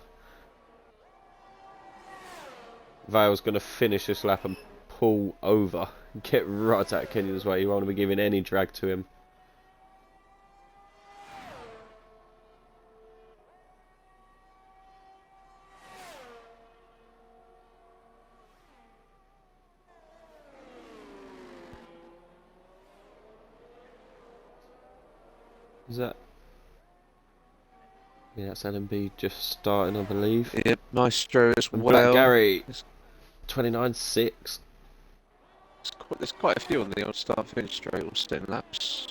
Vale's going to finish this lap and pull over. Get right at Kenyon's way. You won't be giving any drag to him. Is that? Yeah, that's LMB just starting, I believe. Yep, Maestro as And well. Black Gary, 29.6. There's quite a few on the old start finish straight or 10 laps.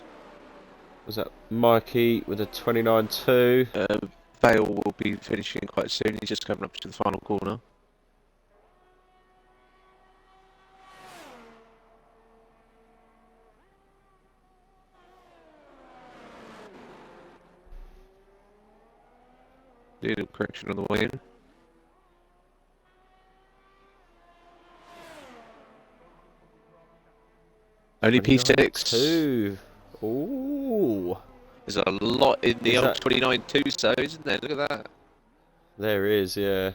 Was that Mikey with a 29.2? Vale will be finishing quite soon. He's just coming up to the final corner. Little correction on the way in. Only P6. 2. Ooh. There's a lot in the Is old that- 29.2, so isn't there? Look at that. There is, yeah.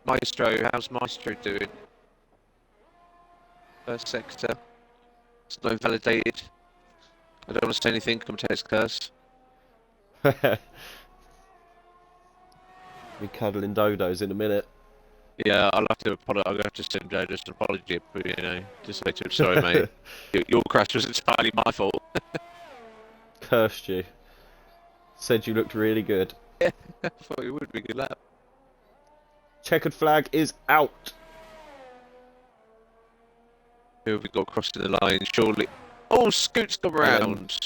Maestro, how's Maestro doing? First sector. It's not invalidated. I don't want to say anything, commentator's curse. Be cuddling dodos in a minute. Yeah, I'll have to apologize. I'll have to send Joe just an apology, but you know, just say to him, sorry, mate. Your crash was entirely my fault. Cursed you. Said you looked really good. I thought it would be a good lap. Checkered flag is out. Who have we got crossing the line? Surely. Oh, Scoot's come round.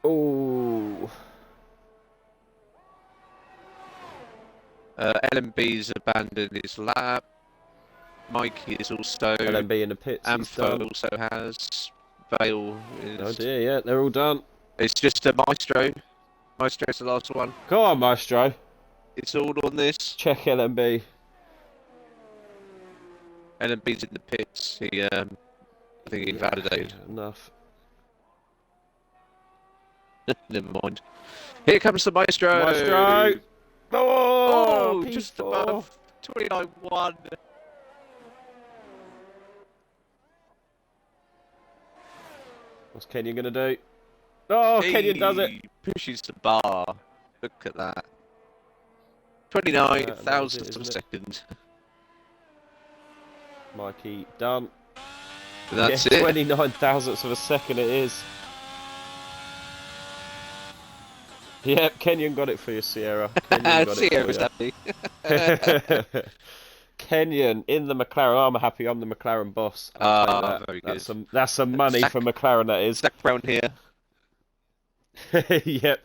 Oh. LMB's abandoned his lap. Mikey is also. LMB in the pits. Amfo also has. Vale is. Oh dear, yeah, they're all done. It's just a Maestro. Maestro's the last one. Come on, Maestro. It's all on this. Check LMB. LMB's in the pits. He, I think he invalidated. Enough. Never mind. Here comes the Maestro. Maestro. Oh, just P4. above 29.1. What's Kenyon gonna do? Oh, Kenyon does it. Pushes the bar. Look at that. 29 thousandths of a second. Mikey done. That's yeah, it. 29 thousandths of a second it is. Yep, Kenyon got it for you, Sierra. Sierra's happy. Kenyon in the McLaren. Oh, I'm happy. I'm the McLaren boss. I'll take that. Very good. That's some money for McLaren. That is. Zach Brown here. Yep.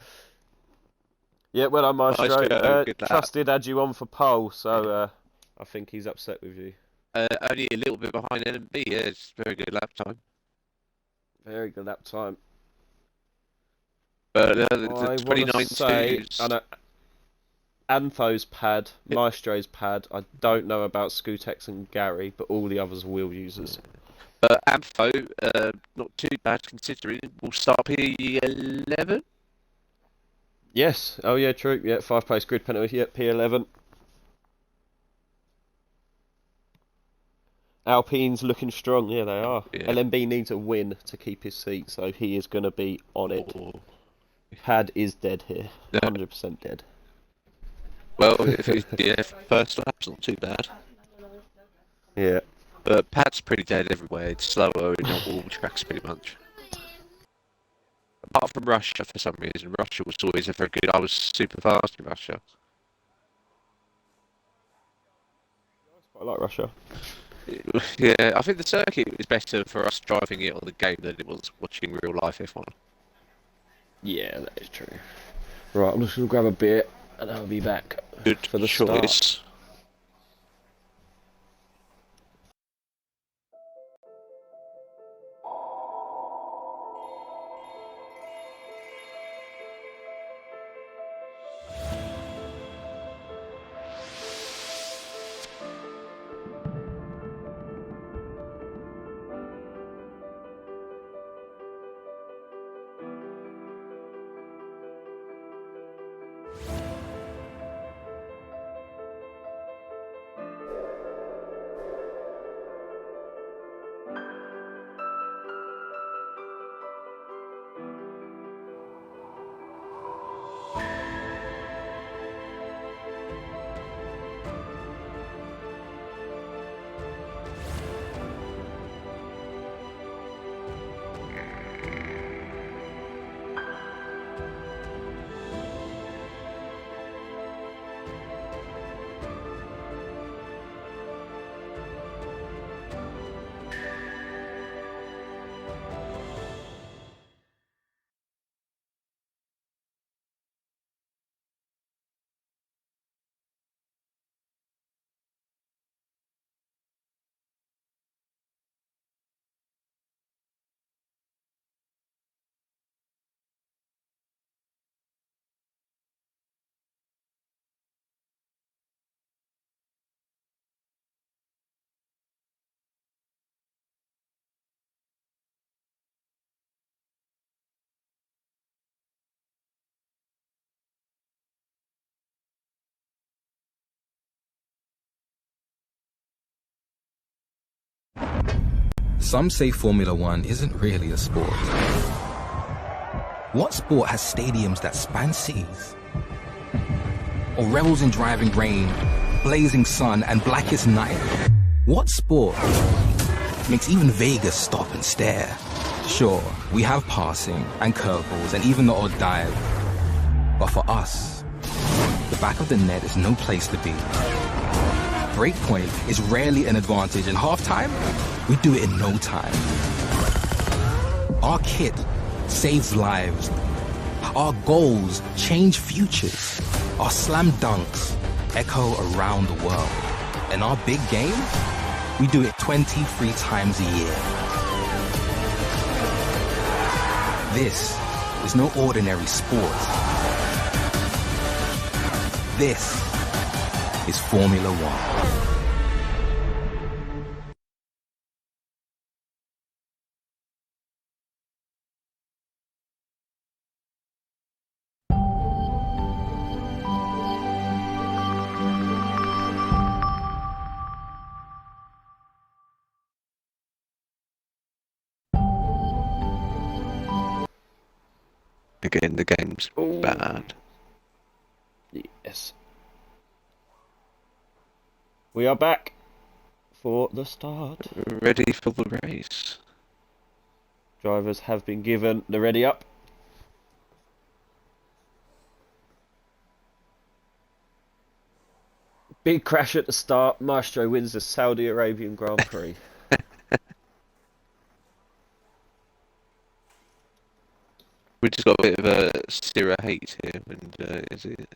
Yeah, well, I'm Maestro. Trusted had you on for pole, so I think he's upset with you. Only a little bit behind NB. Yeah, it's very good lap time. Very good lap time. But I the want to say, 29.2s. I know, Antho's pad, Maestro's pad. I don't know about Skutex and Gary, but all the others are wheel users. Ampho, not too bad considering. We'll start P11. Yes. Oh yeah, true. Yeah, 5-place grid penalty. Yeah, P11. Alpine's looking strong. Yeah, they are. Yeah. LMB needs a win to keep his seat, so he is going to be on it. Oh. Pad is dead here. Yeah. 100% dead. Well, first lap's not too bad. Yeah. But Pad's pretty dead everywhere. It's slower in all tracks pretty much. Apart from Russia, for some reason. Russia was always a very good. I was super fast in Russia. I like Russia. Yeah, I think the circuit is better for us driving it on the game than it was watching real life F1. Yeah, that is true. Right, I'm just going to grab a beer and I'll be back Good for the choice. start. Some say Formula One isn't really a sport. What sport has stadiums that span seas? Or revels in driving rain, blazing sun, and blackest night? What sport makes even Vegas stop and stare? Sure, we have passing and curveballs and even the odd dive. But for us, the back of the net is no place to be. Breakpoint is rarely an advantage, and halftime, we do it in no time. Our kit saves lives. Our goals change futures. Our slam dunks echo around the world. And our big game, we do it 23 times a year. This is no ordinary sport. This is Formula One. Again, the game's bad. Yes. We are back for the start. Ready for the race. Drivers have been given the ready up. Big crash at the start. Maestro wins the Saudi Arabian Grand Prix. We just got a bit of a Syrah hate here, and is it?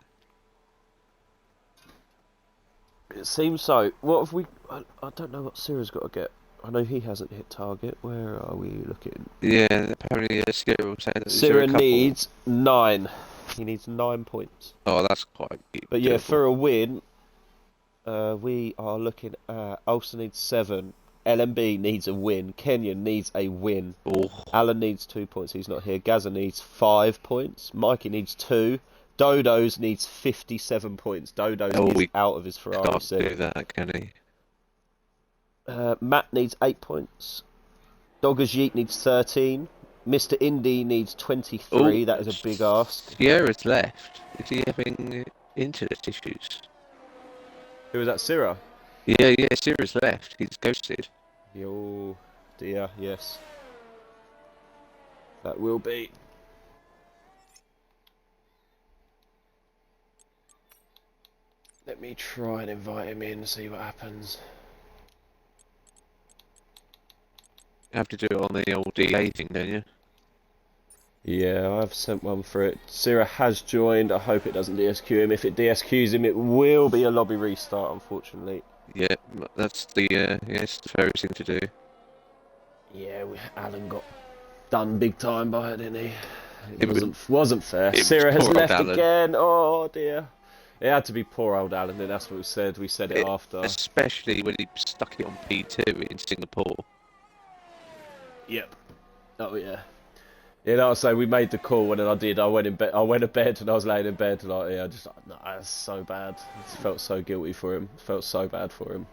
It seems so. What have we? I don't know what Syrah's got to get. I know he hasn't hit target. Where are we looking? Yeah, apparently Syrah was saying that Syrah needs 9. He needs 9 points. Oh, that's quite. But yeah, for a win, we are looking at Olsen needs 7. LMB needs a win. Kenyon needs a win. Oh. Alan needs 2 points. He's not here. Gaza needs 5 points. Mikey needs 2. Dodo's needs 57 points. Dodo is out of his Ferrari Can't seat. do that, can he? Matt needs 8 points. Doggers Yeet needs 13. Mr. Indy needs 23. Ooh, that is a big ask. Sierra's left. Is he having internet issues? Who was that? Syrah? Yeah, Sierra's left. He's ghosted. Oh dear, yes. That will be. Let me try and invite him in and see what happens. You have to do it on the old DA thing, don't you? Yeah, I've sent one for it. Syrah has joined. I hope it doesn't DSQ him. If it DSQs him, it will be a lobby restart, unfortunately. Yeah, that's the it's the fairest thing to do. Yeah, Alan got done big time by it, didn't he? It wasn't fair. Syrah has left again. Oh dear. It had to be poor old Alan, and that's what we said. We said it after. Especially when he stuck it on P2 in Singapore. Yep. Oh yeah. You know, so we made the call, and then I did. I went in bed. I went to bed, and I was laying in bed, like, yeah, just like, no, that's so bad. I felt so guilty for him. Felt so bad for him.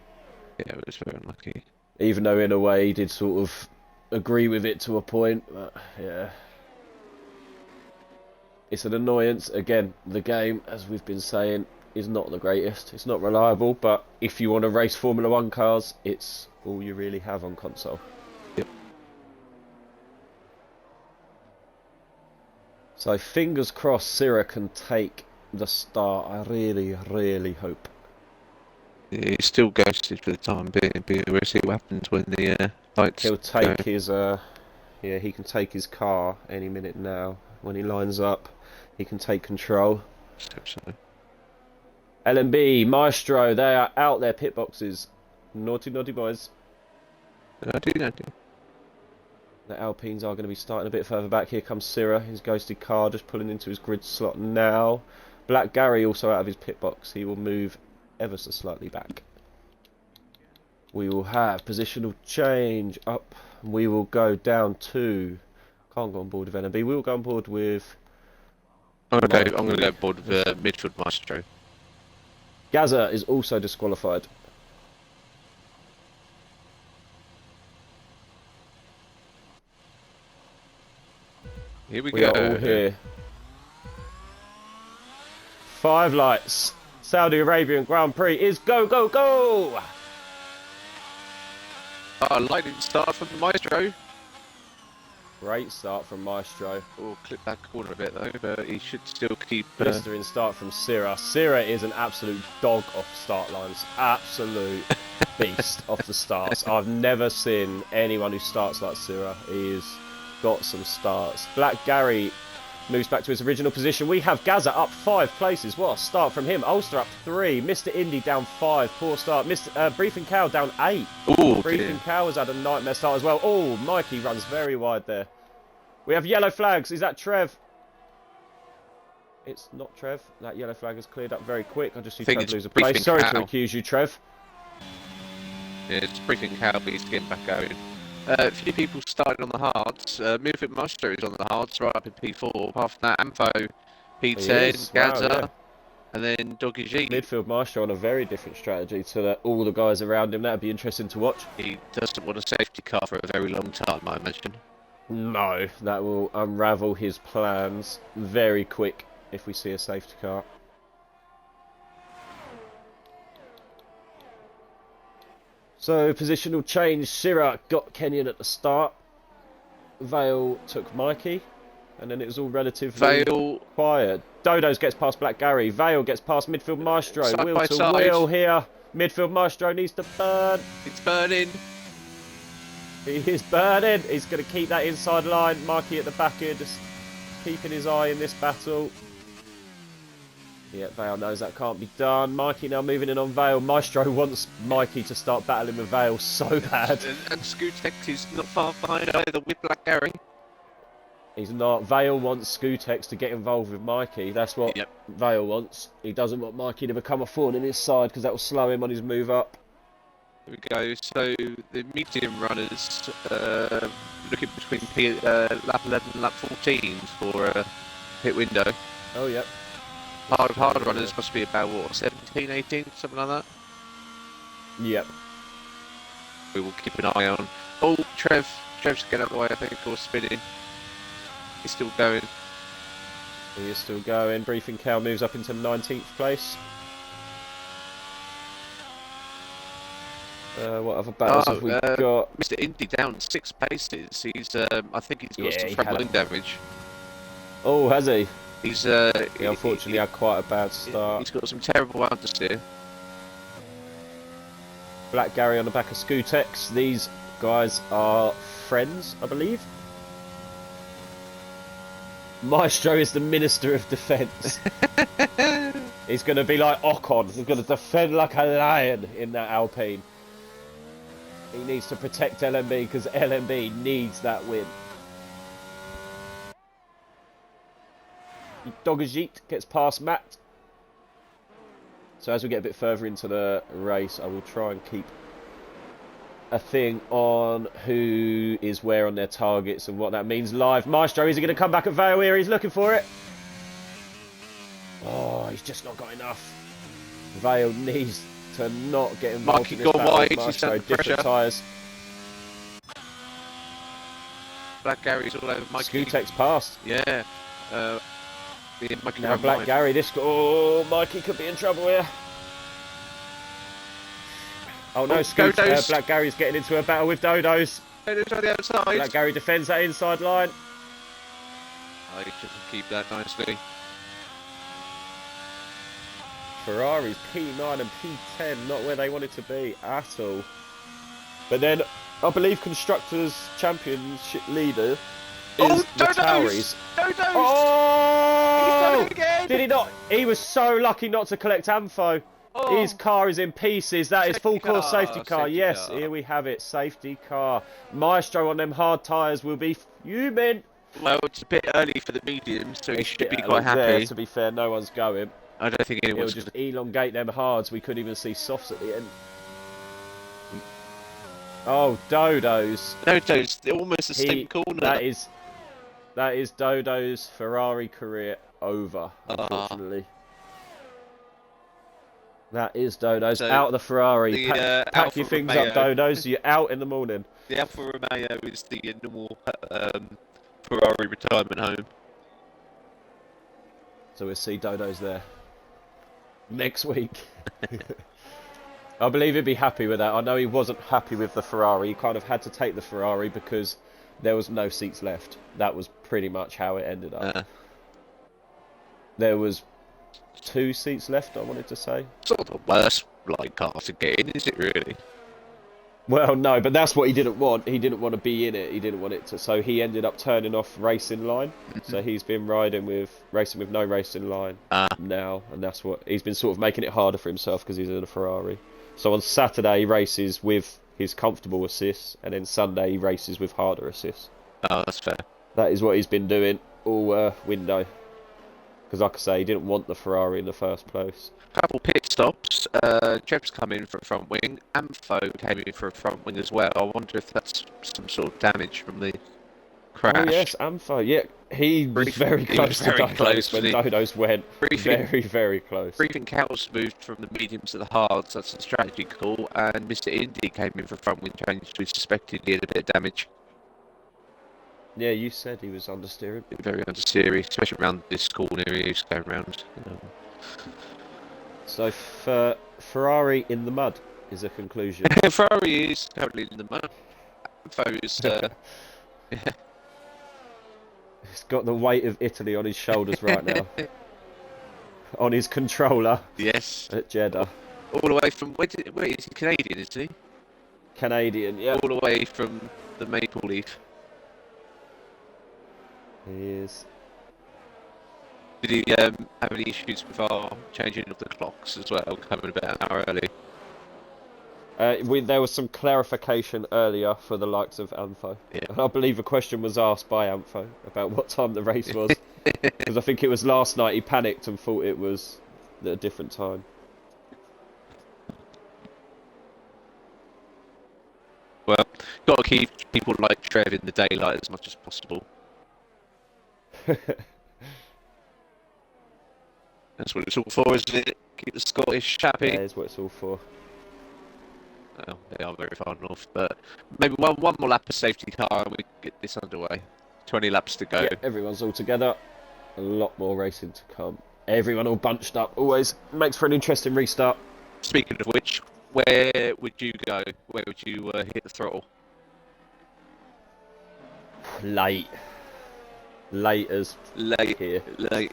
Yeah, it was very unlucky. Even though, in a way, he did sort of agree with it to a point, but yeah, it's an annoyance. Again, the game, as we've been saying, is not the greatest. It's not reliable, but if you want to race Formula 1 cars, it's all you really have on console. Yep. So fingers crossed Syrah can take the start. I really, really hope. Yeah, he's still ghosted for the time being, but we'll see what happens when the lights He'll take go. his, yeah, he can take his car any minute now. When he lines up, he can take control. Let's hope so. LMB, Maestro, they are out their pit boxes. Naughty, naughty boys. I do. The Alpines are going to be starting a bit further back. Here comes Syrah, his ghosted car, just pulling into his grid slot now. Black Gary also out of his pit box. He will move ever so slightly back. We will have positional change up. We will go down to... Can't go on board with NMB. We will go on board with... I'm gonna go board with midfield Maestro. Gaza is also disqualified. Here we We go. are all here. 5 lights. Saudi Arabian Grand Prix is go, go, go! Lightning start from the Maestro. Great start from Maestro. Oh, clip that corner a bit though, but he should still keep. Blistering start from Syrah. Syrah is an absolute dog off start lines. Absolute beast off the starts. I've never seen anyone who starts like Syrah. He's got some starts. Black Gary Moves back to his original position. We have Gaza up 5 places. What a start from him. Ulster up 3. Mr. Indy down 5. Poor start. Briefing Cow down 8. Oh, Briefing Cow has had a nightmare start as well. Oh, Mikey runs very wide there. We have yellow flags. Is that Trev? It's not Trev. That yellow flag has cleared up very quick. I just see Trev lose a place. Sorry to accuse you, Trev. Yeah, it's Briefing Cow, but he's getting back going. A few people starting on the hards. Movement Master is on the hards, right up in P4. Apart from that, Amfo, P10, Gaza, wow, yeah. And then Doggy G. Midfield Master on a very different strategy to all the guys around him. That'd be interesting to watch. He doesn't want a safety car for a very long time, I imagine. No, that will unravel his plans very quick if we see a safety car. So, positional change. Syrah got Kenyon at the start. Vale took Mikey. And then it was all relatively quiet. Dodos gets past Black Gary. Vale gets past Midfield Maestro. Side wheel to side. wheel here. Midfield Maestro needs to burn. It's burning. He is burning. He's going to keep that inside line. Mikey at the back here, just keeping his eye in this battle. Yeah, Vale knows that can't be done. Mikey now moving in on Vale. Maestro wants Mikey to start battling with Vale so bad. And Scootex is not far behind either with Black Gary. He's not. Vale wants Scootex to get involved with Mikey. That's what Vale wants. He doesn't want Mikey to become a thorn in his side because that will slow him on his move up. Here we go. So the medium runners looking between lap 11 and lap 14 for pit window. Oh, yep. Hard runners must be about, what, 17, 18, something like that? Yep. We will keep an eye on. Oh, Trev's getting out of the way, I think, or spinning. He's still going. He is still going. Briefing Cow moves up into 19th place. What other battles have we got? Mr. Indy down 6 paces. He's, I think he's got some front wing damage. Oh, has he? He's he unfortunately had quite a bad start. He's got some terrible understeer. Black Gary on the back of Scootex. These guys are friends, I believe. Maestro is the Minister of Defence. He's going to be like Ocon. He's going to defend like a lion in that Alpine. He needs to protect LMB because LMB needs that win. Dogajit gets past Matt. So as we get a bit further into the race, I will try and keep a thing on who is where on their targets and what that means live. Maestro, is he going to come back at Vale here? He's looking for it. Oh, he's just not got enough. Vale needs to not get involved in this battle. Wide, Maestro, different tyres. Black Gary's all over Mikey. Scootex passed. Yeah. Now Black Gary, oh, Mikey could be in trouble here. Oh no, Black Gary's getting into a battle with Dodos. Dodos on the outside. Black Gary defends that inside line. I should keep that nicely. Ferrari's P9 and P10, not where they wanted to be at all. But then, I believe Constructors' Championship leader is the Tauris. Dodos! Oh! He's done it again! Did he not? He was so lucky not to collect Amfo. Oh. His car is in pieces. That is full course safety car. Yes, here we have it. Safety car. Maestro on them hard tyres will be fuming. Well, it's a bit early for the medium, so he should be quite happy. There, to be fair, no one's going. I don't think anyone's... It'll just elongate them hards. We couldn't even see softs at the end. Oh, Dodos. Dodos, they're almost the same corner. That is Dodo's Ferrari career over, unfortunately. That is Dodo's out of the Ferrari. Pack your things up, Dodos. You're out in the morning. The Alfa Romeo is the normal Ferrari retirement home. So we'll see Dodo's there next week. I believe he'd be happy with that. I know he wasn't happy with the Ferrari. He kind of had to take the Ferrari because there was no seats left. That was pretty much how it ended up. There was 2 seats left, I wanted to say. It's not the worst car to get in, is it really? Well, no, but that's what he didn't want. He didn't want to be in it. He didn't want it to. So he ended up turning off racing line. So he's been racing with no racing line now, and that's what he's been sort of making it harder for himself because he's in a Ferrari. So on Saturday he races with his comfortable assists, and then Sunday he races with harder assists. Oh, that's fair. That is what he's been doing all window. Because like I say, he didn't want the Ferrari in the first place. Couple pit stops. Jeb's come in for a front wing. Ampho came in for a front wing as well. I wonder if that's some sort of damage from the crash. Oh yes, Ampho. Yeah, he was very close to Dodos when Dodos went. Very, very close. Briefing Cows moved from the mediums to the hards. That's a strategy call. And Mr. Indy came in for front wing change. We suspected he had a bit of damage. Yeah, you said he was understeering. Very understeering, especially around this corner he was going around. So Ferrari in the mud is a conclusion. Ferrari is currently in the mud. Ampho's, yeah. He's got the weight of Italy on his shoulders right now. On his controller. Yes. At Jeddah. All the way from where is he? Canadian, is he? Canadian, yeah. All the way from the Maple Leaf. He is. Did he have any issues with our changing of the clocks as well, coming about an hour early? There was some clarification earlier for the likes of Ampho. Yeah. And I believe a question was asked by Ampho about what time the race was. Because I think it was last night he panicked and thought it was at a different time. Well, got to keep people like Trev in the daylight as much as possible. That's what it's all for, isn't it? Keep the Scottish happy. That is what it's all for. Well, they are very far north, but maybe one more lap of safety car and we get this underway. 20 laps to go. Yeah, everyone's all together. A lot more racing to come. Everyone all bunched up. Always makes for an interesting restart. Speaking of which, where would you go? Where would you hit the throttle? Late as here. Late.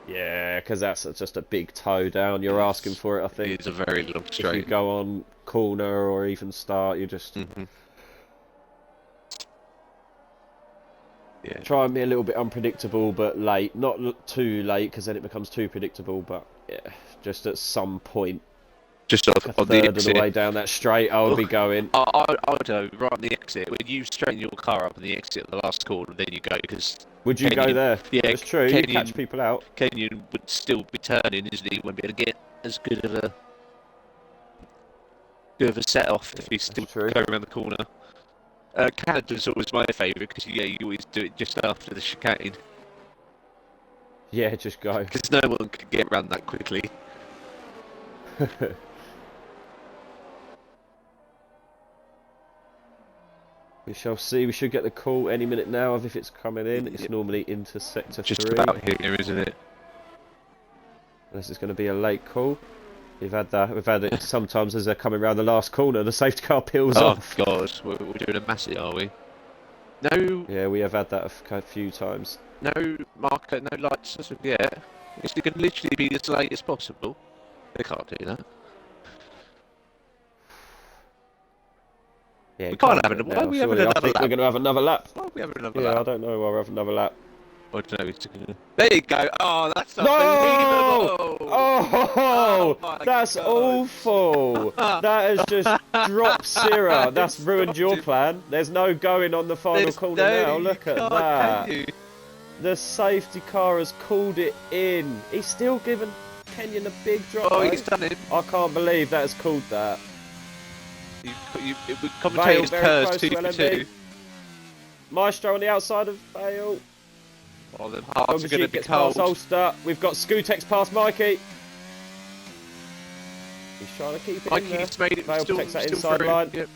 Yeah, because that's just a big toe down. You're asking for it, I think. It's a very long straight. If you go on corner or even start, you just try and be a little bit unpredictable, but late. Not too late, because then it becomes too predictable. But yeah, just at some point. Just on the exit. Of the way down that straight, I would be going. I would go right on the exit. When you straighten your car up on the exit at the last corner, then you go, because... Would you go there? Yeah, it's true. You catch people out. Kenyon would still be turning, isn't he? Wouldn't be able to get as good of a set off if he's still going around the corner. Canada's always my favourite, because you always do it just after the chicane. Yeah, just go. Because no one can get around that quickly. We shall see. We should get the call any minute now of if it's coming in. It's normally into sector 3. Just about here, isn't it? This is going to be a late call. We've had that. We've had it sometimes as they're coming around the last corner. The safety car peels off. Oh God, we're doing a massive, are we? No. Yeah, we have had that a few times. No marker, no lights as of yet. It's going to literally be as late as possible. They can't do that. Yeah, we can't have it. Why are we having another lap? We're going to have another lap. Why are we having another lap? Yeah, I don't know why we're having another lap. I don't know. It's gonna... There you go. Oh, that's unbelievable. Oh, that's God. Awful. That has just dropped Sierra. That's ruined your plan. There's no going on the final corner now. Look at that. The safety car has called it in. He's still giving Kenyon a big drop. Oh, he's done it. I can't believe that has called that. It would commentate his curves 2 for 2. Maestro on the outside of Bale. Oh, the hearts are going to be cold. Ulster. We've got Scootex past Mikey. He's trying to keep it in there. Mikey's made it. Bale Still, protects that still inside through. line. Yep.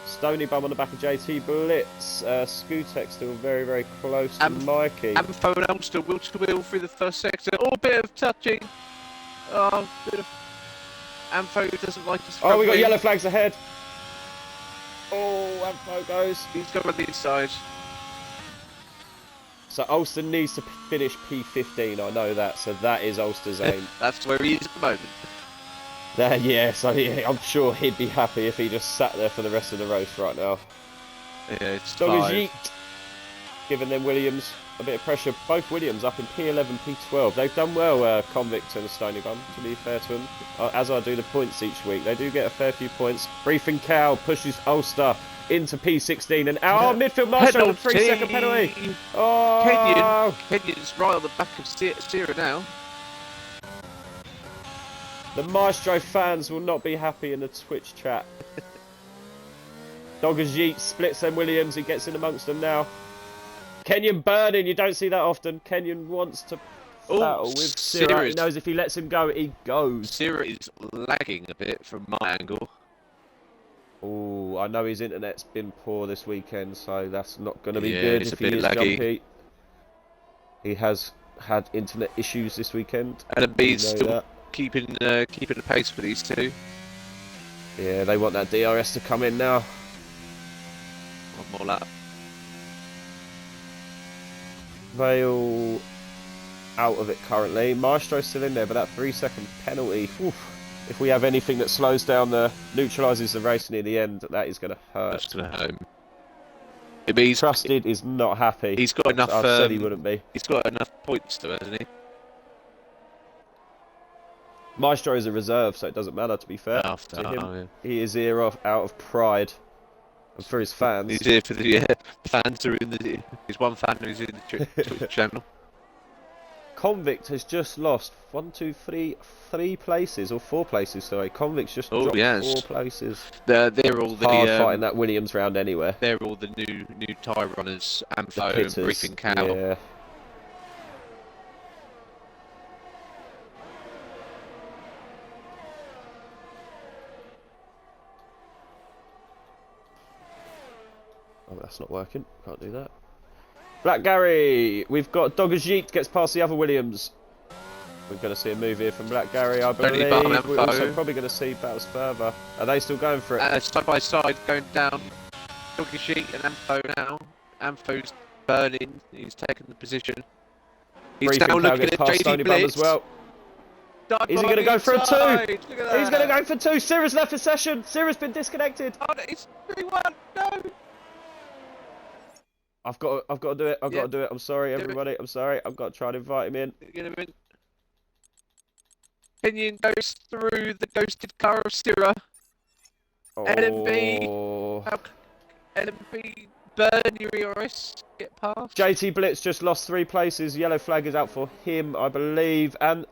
Stony bum on the back of JT Blitz. Scootex still very, very close to Mikey. Ampho and Ulster wheel to wheel through the first sector. Oh, bit of touching. Oh, bit of... Ampho doesn't like his... Oh, we got yellow flags ahead. Oh, Ampho goes. He's going on the inside. So Ulster needs to finish P15, I know that, so that is Ulster's aim. That's where he is at the moment. Yeah, so yeah, I'm sure he'd be happy if he just sat there for the rest of the race right now. Yeah, it's Doggers 5. yeet, giving them Williams a bit of pressure. Both Williams up in P11, P12. They've done well, Convict and Stony Bum, to be fair to them. As I do the points each week, they do get a fair few points. Briefing Cow pushes Ulster into P16 and midfield Marshall with a 3-second penalty. Oh, Kenyon's right on the back of Sierra now. The Maestro fans will not be happy in the Twitch chat. Doggers yeet splits them Williams. He gets in amongst them now. Kenyon burning. You don't see that often. Kenyon wants to battle with Sierra. He knows if he lets him go, he goes. Sierra is lagging a bit from my angle. Oh, I know his internet's been poor this weekend, so that's not going to be good it's if a bit he is laggy. jumpy. He has had internet issues this weekend. And B's still keeping the pace for these two. Yeah, they want that DRS to come in now. One more lap. Vale out of it currently. Maestro's still in there, but that 3-second penalty. Oof. If we have anything that slows down neutralises the race near the end, that is going to hurt. That's going to hurt him. Trusted is not happy. He's got enough. I said he wouldn't be. He's got enough points to it, hasn't he? Maestro is a reserve, so it doesn't matter. To be fair to him, he is here out of pride, and for his fans. He's here for the fans who are in the. There's one fan who's in the Twitch channel. Convict has just lost 3 places or 4 places. Sorry, Convict's just dropped 4 places. They're all the hard fighting that Williams round anywhere. They're all the new tyre runners, Ampho and Briefing Cow. Yeah. Oh, that's not working. Can't do that. Black Gary, we've got Doggers Yeet gets past the other Williams. We're going to see a move here from Black Gary, I believe. We're also probably going to see battles further. Are they still going for it? Side by side, going down. Doggers Yeet and Ampho now. Ampho's burning. He's taken the position. He's now looking at JT Blitz as well. Is he going to go for a 2? He's going to go for 2. Sierra's left the session. Sierra's been disconnected. Oh, it's 3-1. No. I've got to do it. I've got to do it. I'm sorry, everybody. I'm sorry. I've got to try and invite him in. Kenyon goes through the ghosted car of Sierra. LMB. LMB burn your ERS. Get past. JT Blitz just lost 3 places. Yellow flag is out for him, I believe. And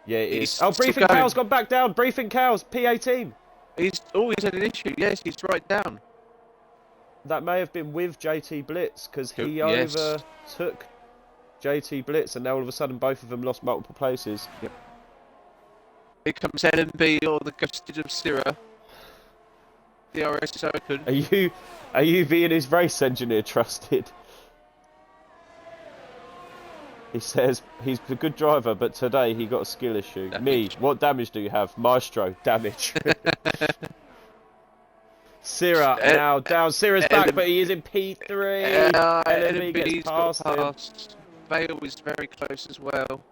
yeah, it is. Oh, Briefing Cow's gone back down. Briefing Cow's P18. He's always had an issue. Yes, he's right down. That may have been with JT Blitz because he overtook JT Blitz, and now all of a sudden both of them lost multiple places. Yep. Here comes LMB or the ghosted of Sierra. The RS is open. Are you being his race engineer trusted? He says he's a good driver, but today he got a skill issue. Damage. Me, what damage do you have? Maestro, damage. Sierra now down. Sierra's back, but he is in P3. LMB gets past him. Vale is very close as well.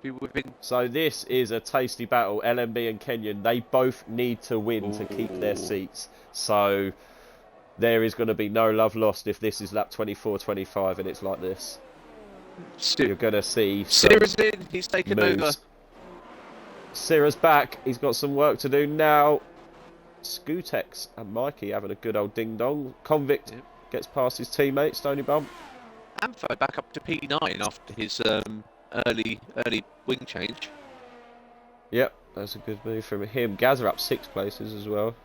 Be within. So this is a tasty battle. LMB and Kenyon, they both need to win to keep their seats. So there is going to be no love lost if this is lap 24-25 and it's like this. You're going to see Sierra's in. He's taken over. Sierra's back. He's got some work to do now. Scootex and Mikey having a good old ding-dong. Convict gets past his teammate, Stony Bum. Ampho back up to P9 after his early wing change. Yep, that's a good move from him. Gazza up 6 places as well.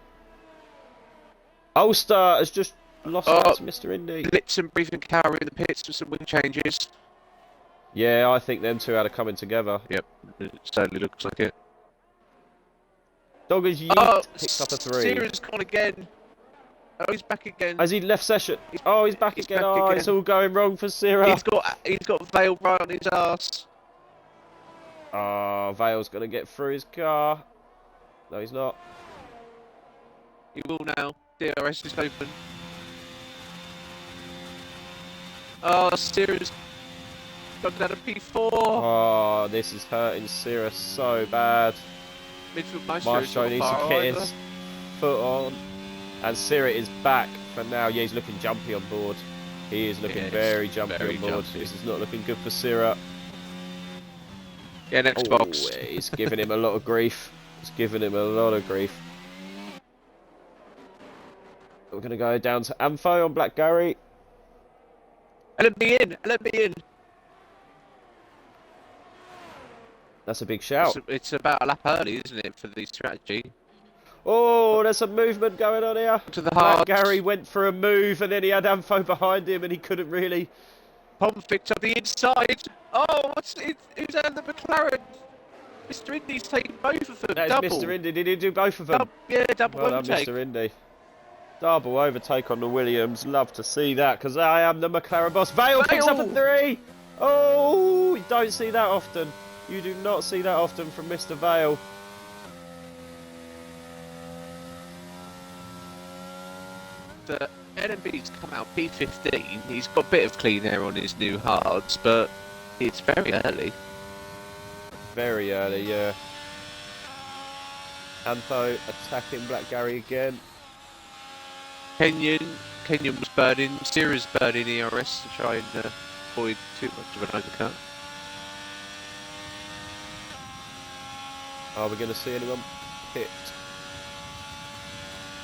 Ulster has just lost out to Mr. Indy. Blitz and Briefing Cow in the pits with some wing changes. Yeah, I think them two had a coming together. Yep, it certainly looks like it. Doggers Yeet picks up a 3. Sierra's gone again. Oh, he's back again. Has he left session? Oh, he's back again. It's all going wrong for Sierra. He's got Vale right on his ass. Oh, Vale's going to get through his car. No, he's not. He will now. DRS is open. Oh, Sirius got down to P4. Oh, this is hurting Sirius so bad. Midfield Maestro needs to get his foot on. And Sirrit is back for now. Yeah, he's looking jumpy on board. He is looking very jumpy on board. This is not looking good for Sirrit. Yeah, next box. He's giving him a lot of grief. He's giving him a lot of grief. We're going to go down to Ampho on Black Gary. Let me in! Let me in! That's a big shout. It's about a lap early, isn't it, for the strategy? Oh, there's some movement going on here. To the Black hard. Gary went for a move and then he had Ampho behind him and he couldn't really. Pomfix on the inside. Oh, who's out the McLaren? Mr. Indy's taking both of them. That's double. Mr. Indy. Did he do both of them? Double Well done, overtake. Mr. Indy. Double overtake on the Williams. Love to see that because I am the McLaren boss. Vale picks up a 3. Oh, you don't see that often. You do not see that often from Mr. Vale. The NMB's come out P15. He's got a bit of clean air on his new hards, but it's very early. Very early, yeah. Antho attacking Black Gary again. Kenyon was burning. Sierra's burning ERS to try and avoid too much of an undercut. Are we going to see anyone pit?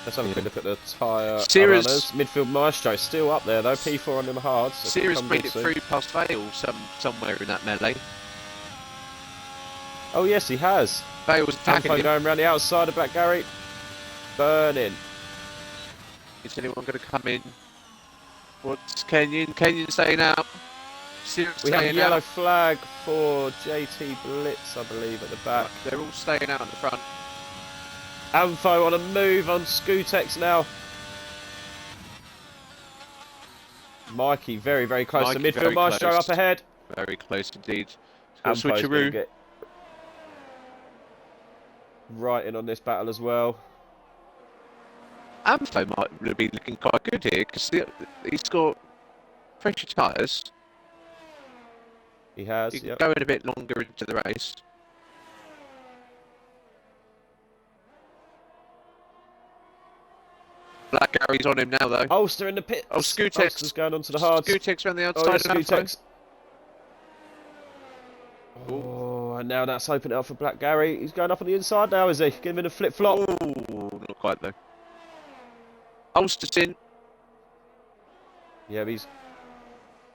Let's have a quick look at the tyre Sierra's runners. Midfield Maestro still up there though. P4 on them hards. So Sierra's made it through past Vale somewhere in that melee. Oh yes, he has. Vale was attacking Antho him. going around the outside of Black Gary. Burning. Is anyone going to come in? What's Kenyon? Kenyon staying out. Sierra's We have a staying yellow out. flag for JT Blitz, I believe, at the back. They're all staying out at the front. Ampho on a move on Scootex now. Mikey very, very close to Mikey midfield. very Maestro close. up ahead. Very close indeed. Ampho's gonna Switcheroo. get right in on this battle as well. Ampho might be looking quite good here because he's got fresher tyres. He has, He can yep. go in a bit longer into the race. Black Gary's on him now though. Ulster in the pit. Oh, Scootex. Ulster's going onto the hards. Scootex around the Oh, outside yeah, of Ampho. Scootex. Oh, and now that's opened up for Black Gary. He's going up on the inside now, is he? Give him a flip-flop. Oh, not quite though. Ulster's in. Yeah, he's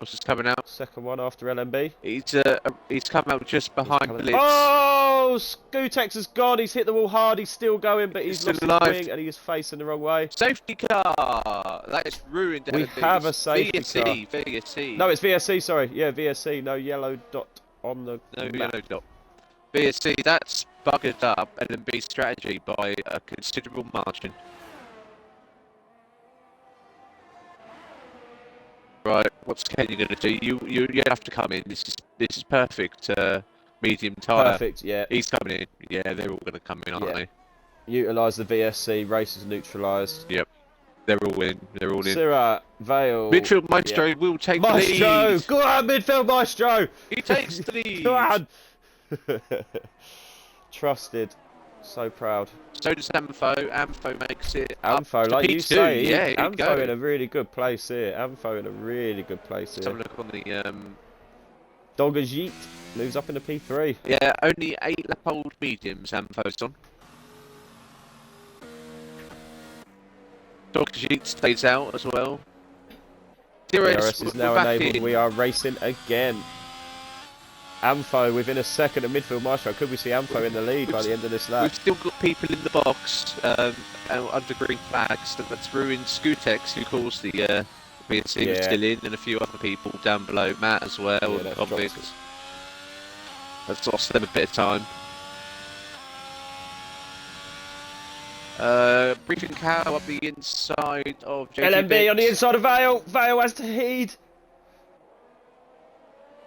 Ulster's coming out. second one after LMB. He's come out just behind Blitz. Oh, Scootex has gone. He's hit the wall hard. He's still going, but he's Still lost his alive. wing and he is facing the wrong way. Safety car! That is ruined. We have a safety VSC, VSC. No, it's VSC, sorry. Yeah, VSC. No yellow dot on the No map. yellow dot. VSC, that's buggered up LMB strategy by a considerable margin. Right, what's Kenny going to do? You have to come in. This is perfect. Medium tyre. Perfect, yeah. He's coming in. Yeah, they're all going to come in, aren't Yeah. they? Utilise the VSC. Race is neutralised. Yep. They're all in. They're all in. Syrah, Vale. Midfield Maestro will take the Maestro! lead. Go on, midfield Maestro! He takes the lead. Go on! Trusted. So proud. So does Ampho. Ampho makes it. Ampho, up to like P2. you say, yeah, here you Ampho go. in a really good place here. Ampho in a really good place Let's have a here. look on the. Dogger's Yeet moves up into P3. Yeah, only 8 lap old mediums Ampho's on. Dr. Jeet stays out as well. DRS is now we're back enabled. in. We are racing again. Ampho within a second of midfield Maestro. Could we see Ampho in the lead by the end of this lap? We've still got people in the box under green flags. That's ruined Scootex, who calls the VSC Yeah. still in, and a few other people down below. Matt as well, Yeah, and that's convicts. dropped That's lost them a bit of time. Briefing cow up the inside of JT LMB on the Bits. inside of Vale. Vale has to heed.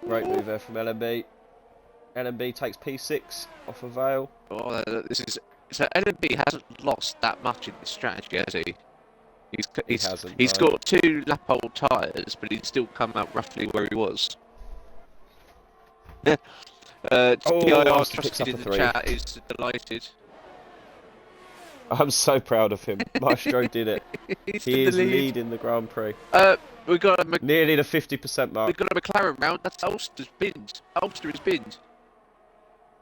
Great move there from LMB. LMB takes P6 off of Vale. Oh, this is so. LMB hasn't lost that much in this strategy, has he? He hasn't. He's No. got 2 lap-old tyres, but he's still come out roughly where he was. Yeah. TIR Austin picks trusted up in a the 3. chat is delighted. I'm so proud of him. Maestro did it. He's He in is the lead. leading the Grand Prix. We got a Nearly the 50% we mark. got a McLaren round. That's Ulster's binned. Ulster is binned.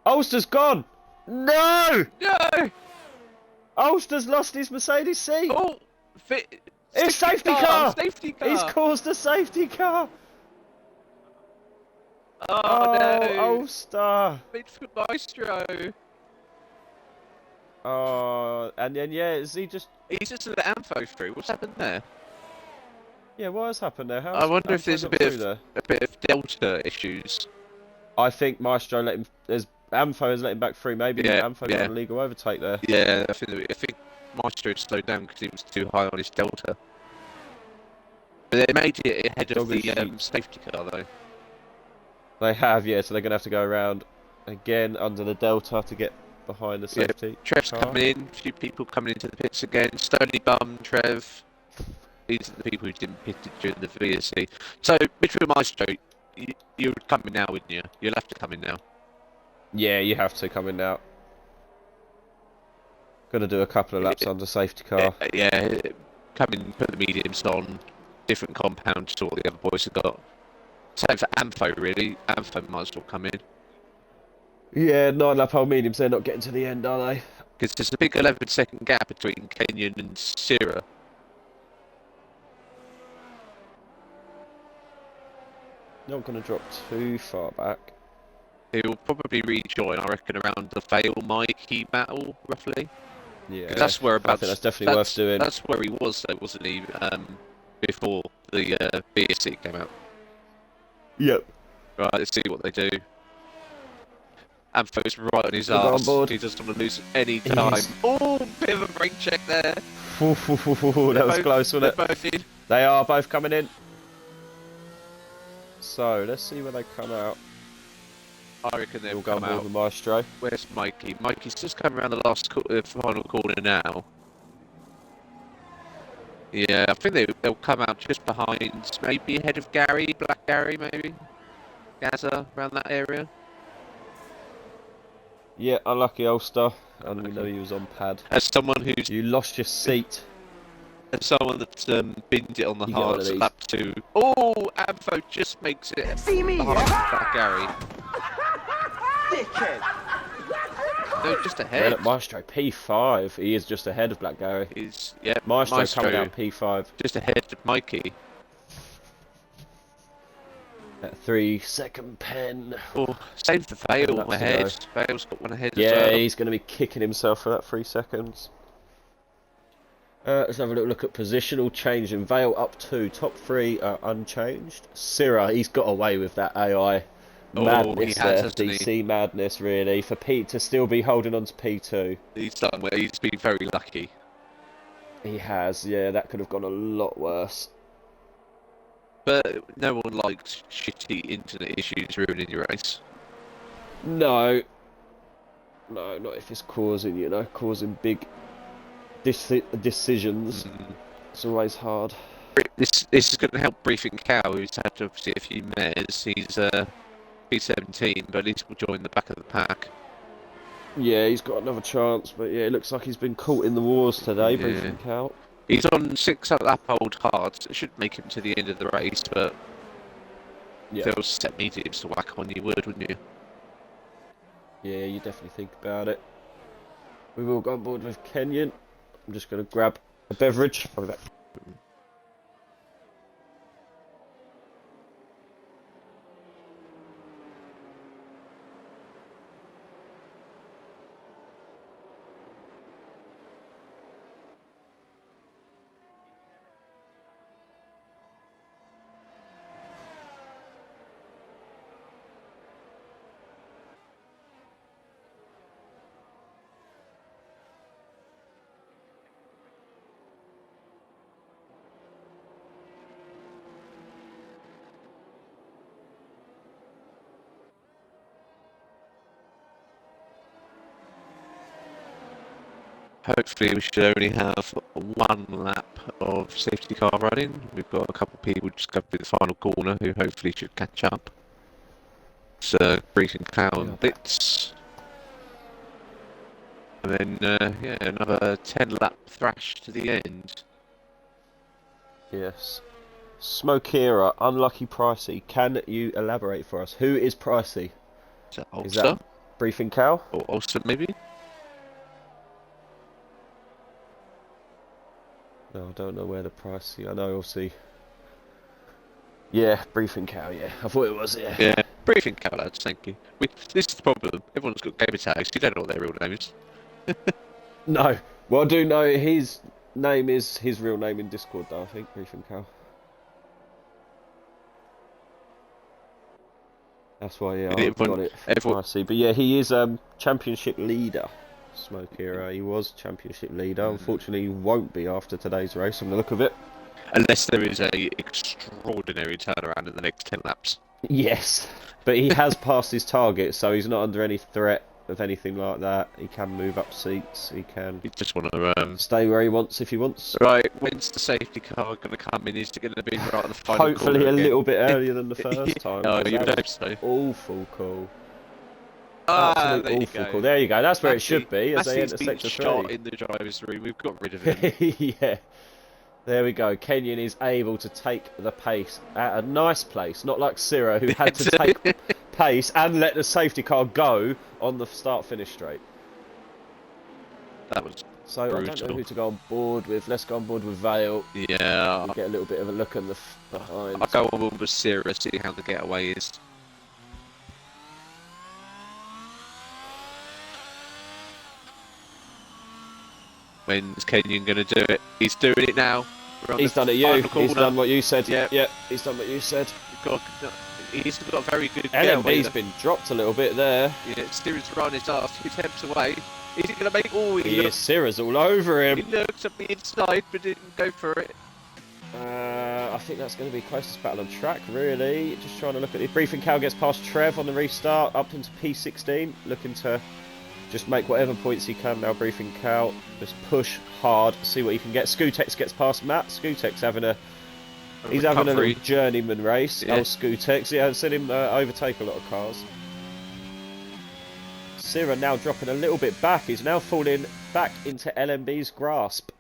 Ulster's gone! No! No! Ulster's lost his Mercedes seat! Oh! It's safety car! Safety car! He's caused a safety car! Oh, no! Ulster! Midfield Maestro! Oh, and then, yeah, is he just... He's just let Anfo through. What's happened there? Yeah, what has happened there? I wonder if there's a bit there? of Delta issues. I think Maestro let him... Amfo has let him back through. Maybe Amfo got an illegal overtake there. Yeah, I think Maestro slowed down because he was too high on his Delta. But they made it ahead of the safety car, though. They have, yeah, so they're going to have to go around again under the Delta to get behind the safety Trev's car. coming in, a few people coming into the pits again. Stony Bum, Trev. These are the people who didn't pit during the VSC. So, midfield Maestro, you're coming now, wouldn't you? You'll have to come in now. Yeah, you have to come in now. Got to do a couple of laps under safety car. Yeah, come in, put the mediums on, different compound to what the other boys have got. Same for Amfo, really. Amfo might as well come in. Yeah, 9-lap-old mediums, they're not getting to the end, are they? Because there's a big 11-second gap between Kenyon and Sierra. Not going to drop too far back. He'll probably rejoin, I reckon, around the Vale Mikey battle, roughly. Yeah, that's whereabouts. I think that's definitely worth doing. That's where he was, though, wasn't he? Before the BSC came out. Yep. Right, let's see what they do. Ampho's right on his arse. He doesn't want to lose any time. Oh, bit of a brake check there. That was close, wasn't it? They're both in. They are both coming in. So, let's see where they come out. I reckon they'll go come out. With Maestro. Where's Mikey? Mikey's just coming around the final corner now. Yeah, I think they'll come out just behind, maybe ahead of Gary, Black Gary, maybe. Gaza, around that area. Yeah, unlucky Ulster. I didn't know he was on pad. As someone who's... You lost your seat. As someone that's binned it on the hards at lap 2. Oh, Amfo just makes it behind Black Gary. No, just ahead. Well, Maestro P5. He is just ahead of Black Gary. He's Maestro coming down P5. Just ahead of Mikey. At 3-second pen. Oh, save the Vale ahead. Vale's got one ahead as well. well. Yeah, he's going to be kicking himself for that 3 seconds. Let's have a little look at positional change in Vale up 2. Top 3 are unchanged. Syrah, he's got away with that AI madness there. DC madness, really. For Pete to still be holding on to P2. He's done well. He's been very lucky. He has, yeah. That could have gone a lot worse. But no one likes shitty internet issues ruining your race. No. No, not if it's causing big decisions. It's always hard. This is going to help Briefing Cow, who's had to see a few mares. He's P17, but at least will join the back of the pack. Yeah, he's got another chance, but yeah, it looks like he's been caught in the wars today, Briefing Cow. He's on 6 lap-old hards. It should make him to the end of the race, but if there was set mediums to whack on, you would, wouldn't you? Yeah, you definitely think about it. We've all got on board with Kenyon. I'm just going to grab a beverage. I'll be back. hopefully we should only have one lap of safety car running. We've got a couple of people just going through the final corner who hopefully should catch up. So briefing clown bits. And then, yeah, another 10 lap thrash to the end. Yes. Smokera, unlucky Pricey. Can you elaborate for us? Who is Pricey? Is that Is Ulster? that Briefing Cow? Or Ulster, maybe? No, I don't know where the Pricey. I know, obviously. Yeah, Briefing Cow, yeah. I thought it was, yeah. Yeah, briefing cow lads, thank you. This is the problem. Everyone's got gamer tags. You don't know what their real name is. No. Well, I do know his name is his real name in Discord, though, I think. Briefing Cow. That's why, yeah, I've got it. Pricey. But yeah, he is championship leader. Smokera, he was championship leader. Unfortunately, he won't be after today's race, from the look of it. Unless there is a extraordinary turnaround in the next 10 laps. Yes, but he has passed his target, so he's not under any threat of anything like that. He can move up seats. He can. You just want to stay where he wants if he wants. Right, when's the safety car going to come in? Is it going to be right at the final? Hopefully a little bit earlier than the first time. Oh, you would hope so. Awful cool. Absolutely awful cool. There you go. That's where it should be as they enter sector 3. Shot in the driver's room. We've got rid of him. Yeah. There we go. Kenyon is able to take the pace at a nice place, not like Ciro, who had to take pace and let the safety car go on the start-finish straight. That was so brutal. I don't know who to go on board with. Let's go on board with Vale. Yeah. We'll get a little bit of a look on the behind. I'll go on board with Ciro, see how the getaway is. When's Kenyon going to do it? He's doing it now. He's done it, you. He's done what you said. Yeah, he's done what you said. He's got a very good LMB's been dropped a little bit there. Yeah, Steer's run his last 2 attempts away. Is he going to make all? Yes, Sierra's all over him. He looked at the inside, but didn't go for it. I think that's going to be closest battle on track, really. Just trying to look at it. Briefing Cow gets past Trev on the restart, up into P16, looking to just make whatever points he can now. Briefing Cow, just push hard, see what he can get. Scootex gets past Matt. Scootex having a little journeyman race. Yeah. Oh, Scootex, yeah, I've seen him overtake a lot of cars. Sierra now dropping a little bit back. He's now falling back into LMB's grasp.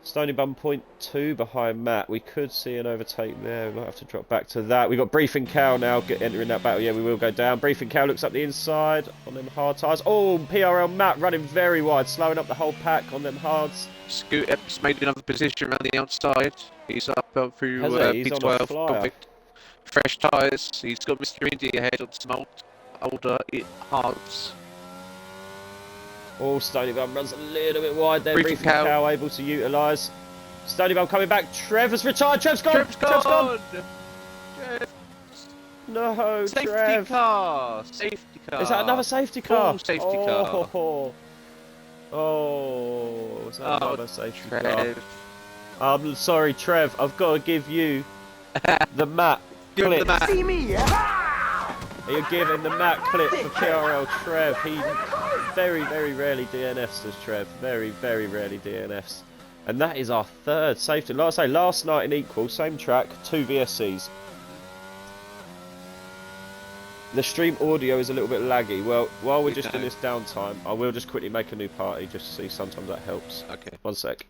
Stony Bum 0.2 behind Matt. We could see an overtake there. We might have to drop back to that. We've got Briefing Cow now entering that battle. Yeah, we will go down. Briefing Cow looks up the inside on them hard tyres. Oh, PRL Matt running very wide, slowing up the whole pack on them hards. Scoot Epps made another position around the outside. He's up through P12. Fresh tyres. He's got Mr. Indy ahead on some older hards. Oh, Stony Bum runs a little bit wide there. Briefing Cow able to utilise. Stony Bum coming back. Trev's retired. Trev's gone. Trev's gone. No, safety Trev. Car. Safety car. Is that another safety car? Safety car. Oh, is that another safety Trev. car? I'm sorry, Trev. I've got to give you the map clip. See me, You're giving the map clip for PRL Trev. He very, very rarely DNFs, does Trev. Very, very rarely DNFs. And that is our third safety. Like I say, last night in equal, same track, 2 VSCs. The stream audio is a little bit laggy. Well, while we're just in this downtime, I will just quickly make a new party just to see. Sometimes that helps. Okay. 1 sec.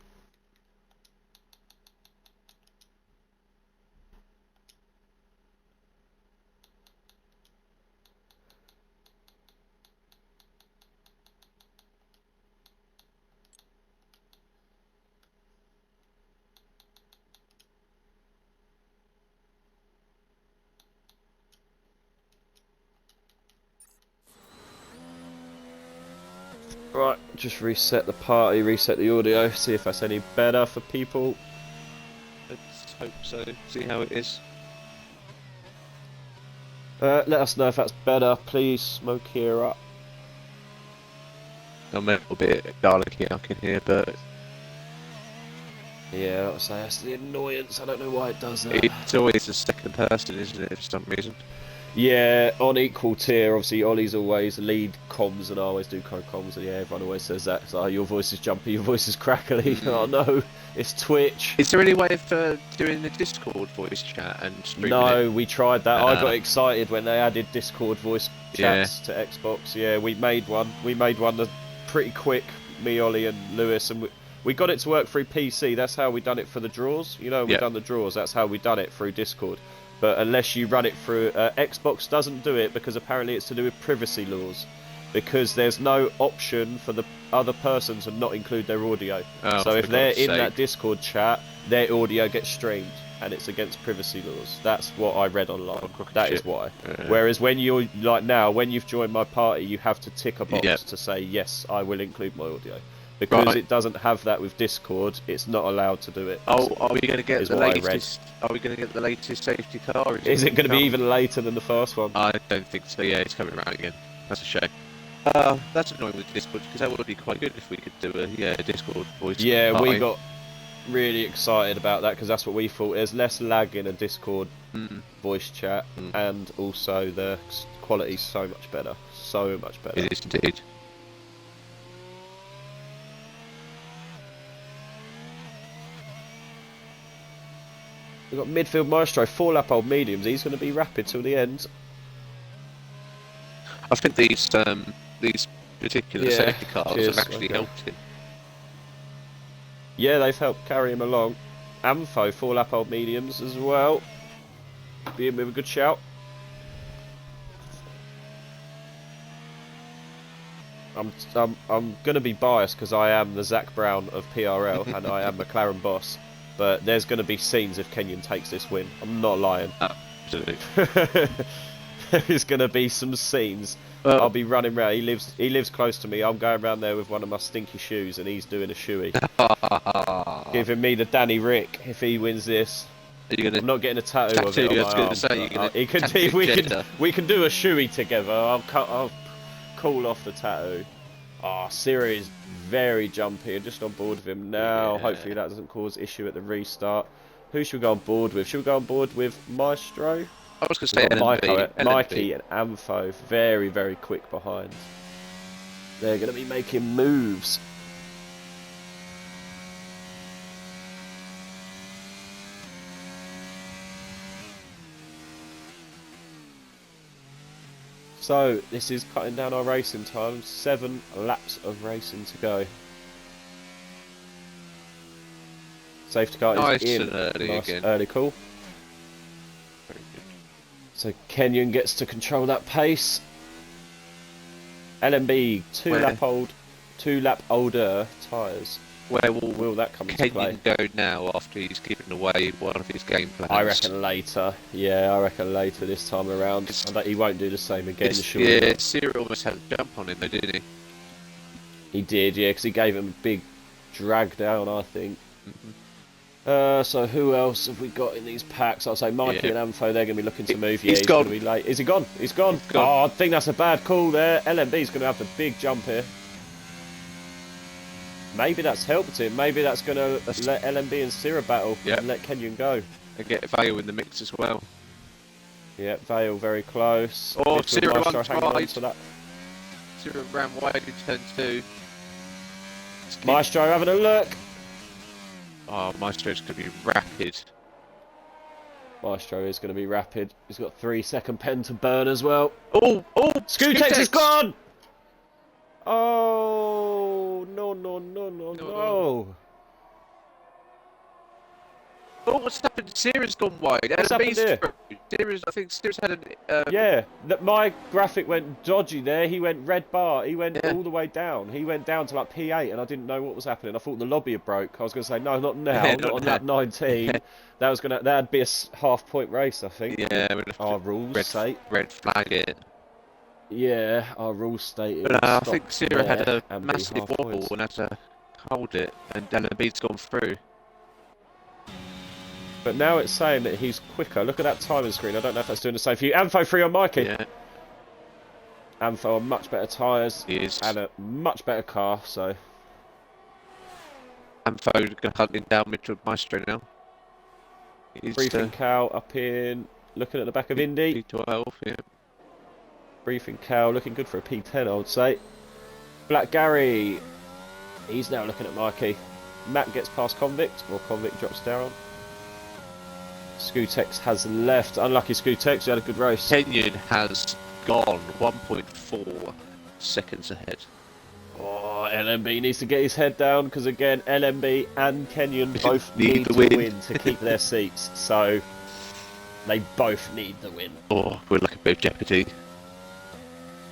Right, just reset the party, reset the audio, see if that's any better for people. Let's hope so, see how it is. Let us know if that's better, please. Smoke here up. I'm a little bit garlicky, I can hear, but yeah, like I say, that's the annoyance. I don't know why it does that. It's always the second person, isn't it, for some reason? Yeah, on equal tier. Obviously, Ollie's always lead comms, and I always do co-comms, and yeah, everyone always says that. So, oh, your voice is jumpy, your voice is crackly. Oh no, it's Twitch. Is there any way of doing the Discord voice chat and streaming No, it? we tried that. I got excited when they added Discord voice chats to Xbox. Yeah, we made one. We made one pretty quick. Me, Ollie, and Lewis, and we got it to work through PC. That's how we done it for the draws. You know, we done the draws. That's how we done it through Discord. But unless you run it through Xbox, doesn't do it because apparently it's to do with privacy laws. Because there's no option for the other person to not include their audio. Oh, so if they're in that Discord chat, their audio gets streamed, and it's against privacy laws. That's what I read online. That is why. Whereas when you're like now, when you've joined my party, you have to tick a box to say yes, I will include my audio. Because it doesn't have that with Discord, it's not allowed to do it. Oh, are we going to get the latest? Are we going to get the latest safety car? Is it going to be even later than the first one? I don't think so. Yeah, it's coming around again. That's a shame. That's annoying with Discord because that would be quite good if we could do a Discord voice. Yeah, we got really excited about that because that's what we thought. There's less lag in a Discord voice chat, and also the quality's so much better. So much better. It is indeed. We've got midfield Maestro, 4-lap old mediums. He's going to be rapid till the end. I think these particular safety cars have actually helped him. Yeah, they've helped carry him along. Amfo, 4-lap old mediums as well. Being with a good shout. I'm going to be biased because I am the Zach Brown of PRL and I am McLaren boss. But there's going to be scenes if Kenyon takes this win. I'm not lying. Absolutely. There's going to be some scenes. I'll be running around. He lives close to me. I'm going around there with one of my stinky shoes, and he's doing a shoey. Giving me the Danny Rick if he wins this. I'm not getting a tattoo of it on my arm. We can do a shoey together. I'll call off the tattoo. Oh, Siri is very jumpy and just on board with him now. Hopefully that doesn't cause issue at the restart. Who should we go on board with? Should we go on board with Maestro? I was going to say Mikey and Amfo, very, very quick behind. They're going to be making moves. So, this is cutting down our racing time. 7 laps of racing to go. Safety car is in. And early again. Early call. Very good. So, Kenyon gets to control that pace. LMB, 2 lap older tyres. Where will that come into play? Kenyon go now after he's given away one of his game plans? I reckon later. Yeah, I reckon later this time around. I bet he won't do the same again. Yeah, Cyril almost had a jump on him though, didn't he? He did, yeah, because he gave him a big drag down, I think. So who else have we got in these packs? I'll say Mikey and Amfo, they're going to be looking to move. He's going to be late. Is he gone? He's gone. Oh, I think that's a bad call there. LMB's going to have the big jump here. Maybe that's helped him. Maybe that's going to let LMB and Syrah battle and let Kenyon go. And get Vale in the mix as well. Yeah, Vale very close. Oh, Syrah runs wide. Syrah ran wide in turn 2. Maestro having a look. Oh, Maestro's going to be rapid. Maestro is going to be rapid. He's got 3-second pen to burn as well. Oh, Scootex is gone! Oh, no. Oh, what's happened? Syrah's gone wide. What's happened there? I think Syrah's had an... Yeah, my graphic went dodgy there. He went red bar. He went all the way down. He went down to like P8 and I didn't know what was happening. I thought the lobby had broke. I was going to say, no, not now, not on lap 19. That'd be a half-point race, I think. Yeah, our rules state. Red flag it. Yeah, our rules stated. But I think Syrah had a massive wobble and had to hold it, and LMB's gone through. But now it's saying that he's quicker. Look at that timing screen. I don't know if that's doing the same for you. Amfo 3 on Mikey. Yeah. Amfo on much better tyres. He is. And a much better car, so... Amfo hunting down Mitchell Maestro now. Briefing Cal up in looking at the back of Indy. P12, yeah. Briefing Cal looking good for a P10, I would say. Black Gary, he's now looking at Mikey. Matt gets past Convict, or Convict drops down. Scootex has left. Unlucky Scootex, you had a good race. Kenyon has gone 1.4 seconds ahead. Oh, LMB needs to get his head down because again, LMB and Kenyon both need to win to keep their seats. So they both need the win. Oh, we're like a bit of jeopardy.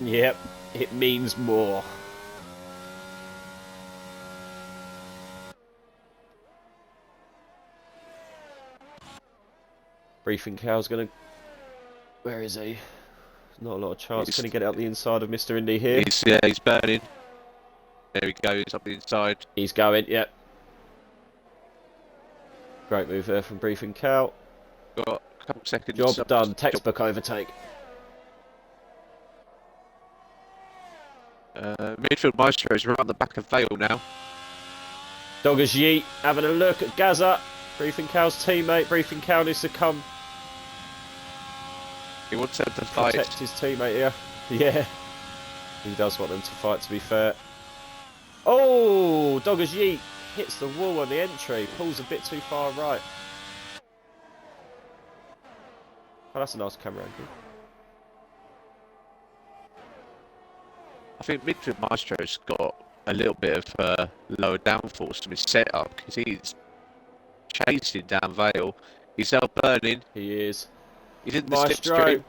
Yep, it means more. Briefing Cow's gonna. Where is he? Not a lot of chance. Can he get it up the inside of Mr. Indy here? He's burning. There he goes, up the inside. He's going, yep. Great move there from Briefing Cow. Got a couple seconds. Job done. Textbook overtake. Midfield Maestro's around the back of Vale now. Doggers Yeet having a look at Gaza. Briefing Cow's teammate. Briefing Cow needs to come He wants them to fight. protect his teammate here. Yeah. He does want them to fight, to be fair. Oh, Doggers Yeet hits the wall on the entry. Pulls a bit too far right. Oh, that's a nice camera angle. I think midfield Maestro's got a little bit of lower downforce from his setup because he's chasing down Vale. He's out burning. He is. He's in the Maestro. slipstream.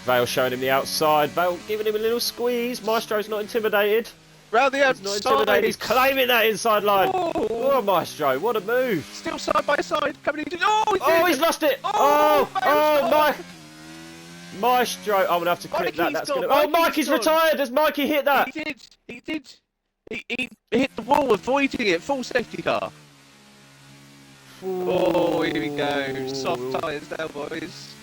Vale showing him the outside. Vale giving him a little squeeze. Maestro's not intimidated. Round the He's not outside. intimidated. He's claiming that inside line. Oh. Oh, Maestro, what a move. Still side by side. Coming in. Oh, Oh, he's lost it. Oh, Oh, Vale's Mike. Maestro. I'm going to have to clip that. Mikey's That's gone, gonna... Oh, Mikey's Mikey's gone. retired. Has Mikey hit that? He did. He did. He hit the wall, avoiding it. Full safety car. Oh, here we go. Soft tyres now, boys.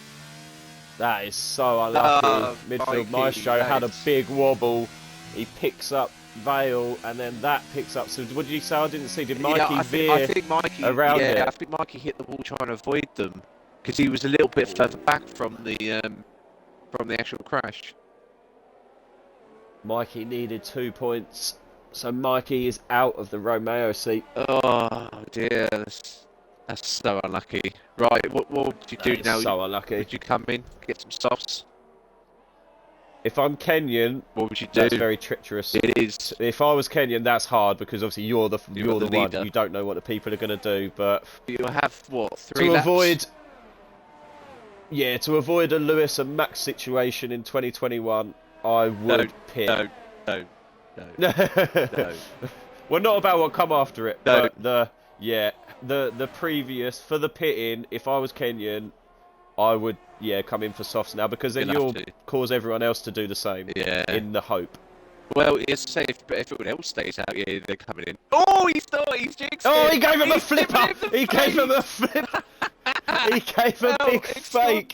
That is so unlucky. Oh, Midfield Mikey, Maestro had a nice. big wobble. He picks up Vale, and then that picks up. So what did you say? I didn't see. Did Mikey I veer think Mikey, around yeah, it? I think Mikey hit the wall trying to avoid them because he was a little bit further back from the actual crash. Mikey needed 2 points, so Mikey is out of the Romeo seat. Oh dear, that's so unlucky. Right, what would you do now? So unlucky. Would you come in, get some softs? If I'm Kenyan, What would you do? that's very treacherous. It is. If I was Kenyan, that's hard because obviously you're the You're the one. leader. You don't know what the people are going to do, but You have what? 3 to laps? avoid, yeah, to avoid a Lewis and Max situation in 2021, I would pit. No. No. Well, not about what come after it, No. but the previous for the pitting. If I was Kenyan, I would come in for softs now because then You'll you'll have to. cause everyone else to do the same. Yeah. In the hope. Well, it's safe, but if everyone else stays out, yeah, they're coming in. Oh, he's jinxed Oh, it. he gave him a He's flipper. given the He gave him a fake. flip. He gave a Well, big fake.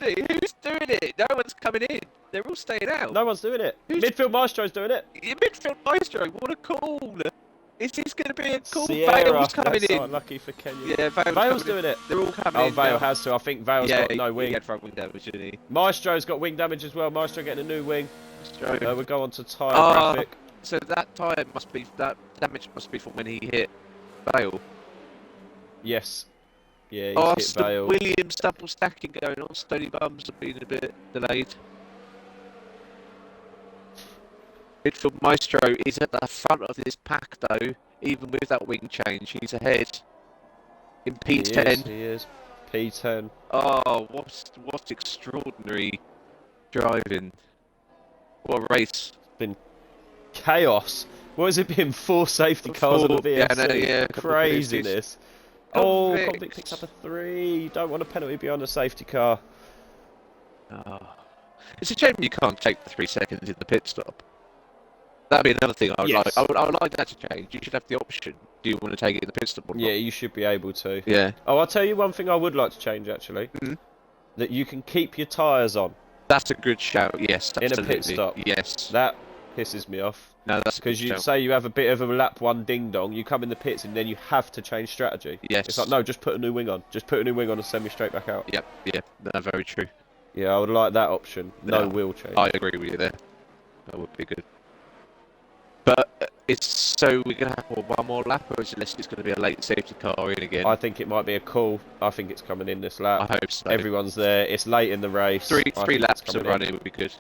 extraordinary. Who's doing it? No one's coming in. They're all staying out. No one's doing it. Who's- Midfield Maestro's doing it. Midfield Maestro, what a call! Is this going to be a call? Sierra, Vale's coming that's in. so unlucky for Kenya. Yeah, Vale's doing it. They're all coming Oh, in. Vale now. has to. I think Vale's Yeah, got no he wing. had front wing damage, didn't he? Maestro's got wing damage as well. Maestro getting a new wing. Maestro. We'll go on to tyre Ah. graphic. So that tyre must be, that damage must be from when he hit Vale. Yes. Yeah, he's Oh, hit it's the Vale. Williams double stacking going on. Stony Bums have been a bit delayed. Midfield Maestro is at the front of this pack though, even with that wing change. He's ahead in P10. He is. P10. Oh, what extraordinary driving! What a race! Been chaos. What has it been? 4 safety cars on the Yeah, VSC. no, yeah, a couple of Craziness. Oh, Convict. Convict picks up a 3. You don't want a penalty behind a safety car. Oh. It's a shame you can't take the 3 seconds in the pit stop. That'd be another thing I would Yes. like. I would like that to change. You should have the option. Do you want to take it in the pit stop or not? Yeah, you should be able to. Yeah. Oh, I'll tell you one thing I would like to change actually. Mhm. That you can keep your tyres on. That's a good shout. Yes, In a absolutely. pit stop. Yes. That pisses me off. No, that's Because you shout. say you have a bit of a lap one ding dong, you come in the pits and then you have to change strategy. Yes. It's like, no, just put a new wing on. Just put a new wing on and send me straight back out. Yep, yeah, no, very true. Yeah, I would like that option. No Yeah, wheel change. I agree with you there. That would be good. But it's so we're gonna have one more lap, or is it just going to be a late safety car in again? I think it might be a call. I think it's coming in this lap. I hope so. Everyone's there. It's late in the race. Three laps of running would be good.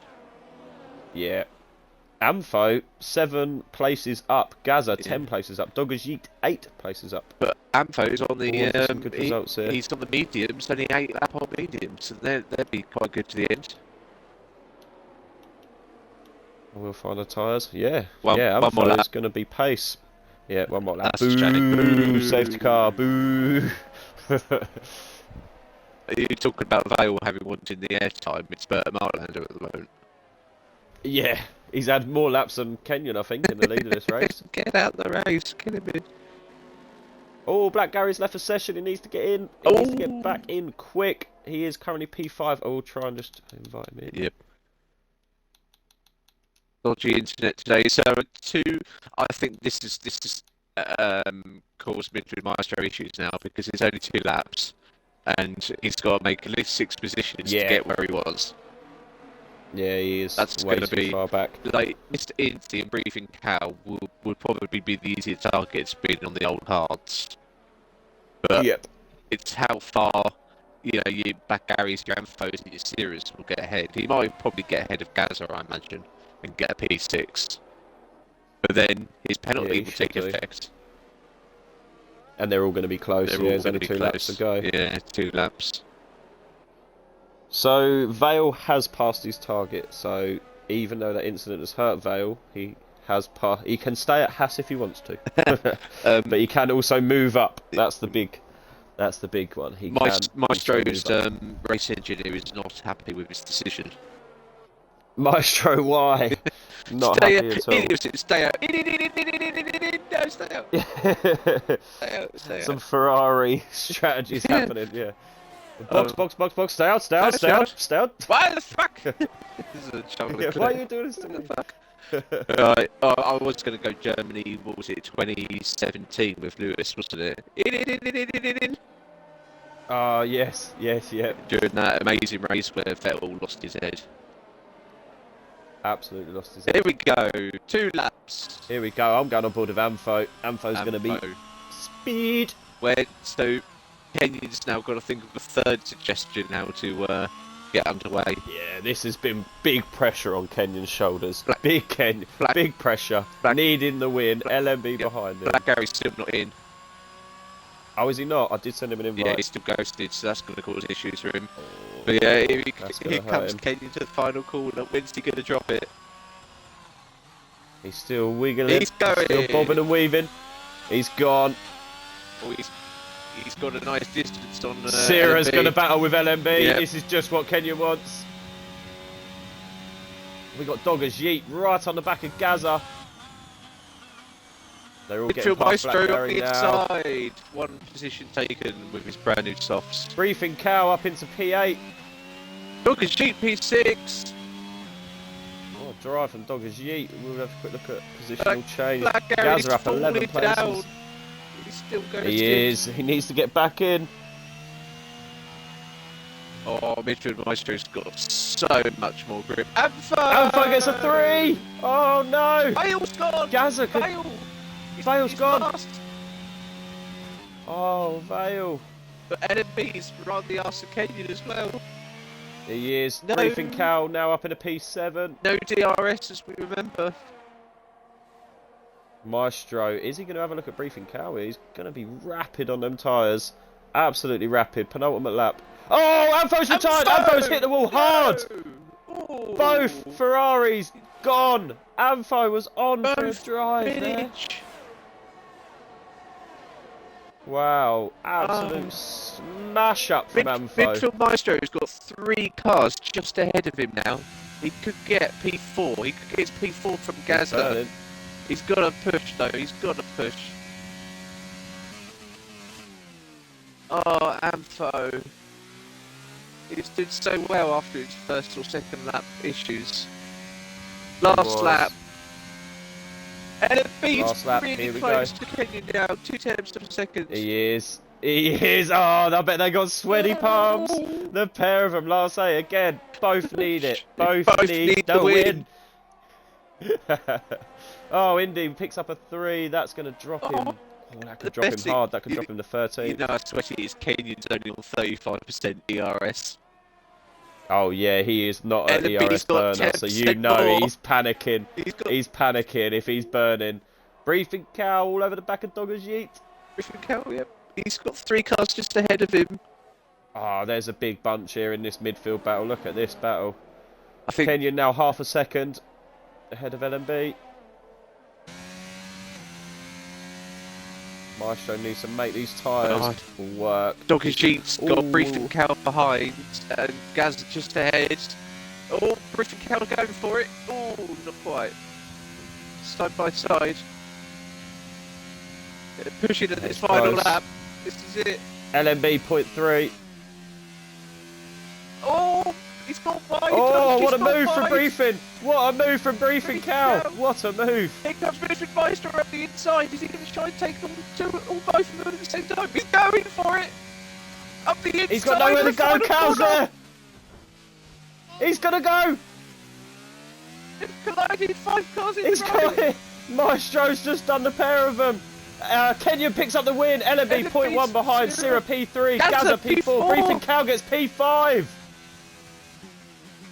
Yeah. Amfo, 7 places up. Gaza, 10 places up. Doggers Yeet, 8 places up. But Amfo's on the some good results here. he's on the mediums, only 8 lap on mediums, and they'd be quite good to the end. We'll find the tyres. Yeah. One more Amfo lap. is going to be pace. Yeah, one more lap. That's a shame. Boo! Safety car. Boo! You're talking about Vale having wanted the airtime. It's Bert Marlander at the moment. Yeah, he's had more laps than Kenyon, I think, in the lead of this race. Get out the race, get him in. Oh, Black Gary's left a session. He needs to get in. He needs to get back in quick. He is currently P5. I will try and just invite him in. Yep. Dodgy internet today. So I think this is caused Midfield Maestro issues now because it's only 2 laps, and he's got to make at least 6 positions to get where he was. Yeah, he is. That's way going to too be far back. like Mr. Inty and Briefing Cow would probably be the easier targets being on the old cards. But it's how far your Black Gary's, your Amphos, and your Series will get ahead. He might probably get ahead of Gaza, I imagine, and get a P6. But then his penalty will take effect. And they're all going to be close. There's only 2 laps to go. Yeah, 2 laps. So Vale has passed his target. So even though that incident has hurt Vale, he has passed. He can stay at Haas if he wants to, but he can also move up. That's the big one. Maestro's race engineer is not happy with his decision. Maestro, why? Not Stay happy at all. Stay out. No, stay out. Stay out. Some Ferrari strategies happening. Yeah. Box. Stay out. Why the fuck? Why are you doing this to me? Right, I was going to go Germany. What was it? 2017 with Lewis, wasn't it? Yes. During that amazing race where Vettel lost his head. Absolutely lost his head. Here we go. 2 laps. Here we go. I'm going on board with Amfo. Amfo's going to be speed. So Kenyon's now got to think of a 3rd suggestion how to get underway. Yeah, this has been big pressure on Kenyon's shoulders. Big pressure. Needing the win. LMB behind him. Black Gary's still not in. Oh, is he not? I did send him an invite. Yeah, he's still ghosted, so that's going to cause issues for him. But yeah, here comes Kenyon to the final corner. When's he going to drop it? He's still wiggling. He's going. Still bobbing and weaving. He's gone. Oh, he's got a nice distance on. Sierra's going to battle with LMB. Yep. This is just what Kenyon wants. We got Doggers Yeet right on the back of Gaza. They're all getting past Black Gary now. Inside. 1 position taken with his brand new softs. Briefing Cow up into P8. Doggers Yeet P6. Oh, drive from Doggers Yeet. We'll have a quick look at positional change. Black Gary's Gaza up 11 places. down. He's still going. He is. He needs to get back in. Oh, Midfield Maestro's got so much more grip. Amfo gets a 3. Oh no! Vale's gone. Gaza could... Vale's gone. Fast. Oh, Vale. But NMB's right the arse of Kenyon as well. He is. No. Briefing Cow now up in a P7. No DRS as we remember. Maestro, is he going to have a look at Briefing Cow? He's going to be rapid on them tyres. Absolutely rapid. Penultimate lap. Oh, Amfo's retired. Amfo's hit the wall hard. Oh. Both Ferraris gone. Amfo was on for a Both drive there. Wow, absolute smash up from Amfo. Midfield Maestro's got 3 cars just ahead of him now. He could get P4. He could get his P4 from Gaza. He's got to push though. He's got to push. Oh, Amfo. He's did so well after his 1st or 2nd lap issues. Last lap. Last lap, really here we go. close to Kenyon now, 2/10 of a second. He is. He is. Oh, I bet they got sweaty palms. The pair of them. Last eight again. Both need it. Both need the win. Oh, Indy picks up a 3. That's going to drop him. Oh, that could drop him hard. That could drop him to 13. You know how sweaty it is. Kenyon's only on 35% ERS. Oh yeah, he is not an ERS burner, so you know he's panicking. He's panicking if he's burning. Briefing cow all over the back of Dogger's Yeet. Briefing cow, yep. He's got 3 cars just ahead of him. Oh, there's a big bunch here in this midfield battle. Look at this battle. I think Kenyon now half a second ahead of LMB. Maestro needs to make these tyres work. Dogger's Yeet's got Briefing cow behind, and Gaz just ahead. Oh, Briefing cow going for it. Oh, not quite. Side by side. Pushing at this final lap. This is it. LMB 0.3. Oh, he's gone wide. Oh, what a move from Briefing. What a move from Briefing cow. What a move. Here comes Briefing Maestro at the inside. Is he going to try and take them both of them at the same time? He's going for it. Up the inside. He's got nowhere to go. Cow's there. He's going to go. They've collided 5 cars in He's got it. Maestro's just done the pair of them. Kenyon picks up the win. LMB 0.1 behind. Sierra P3. Gaza P4. Briefing cow gets P5.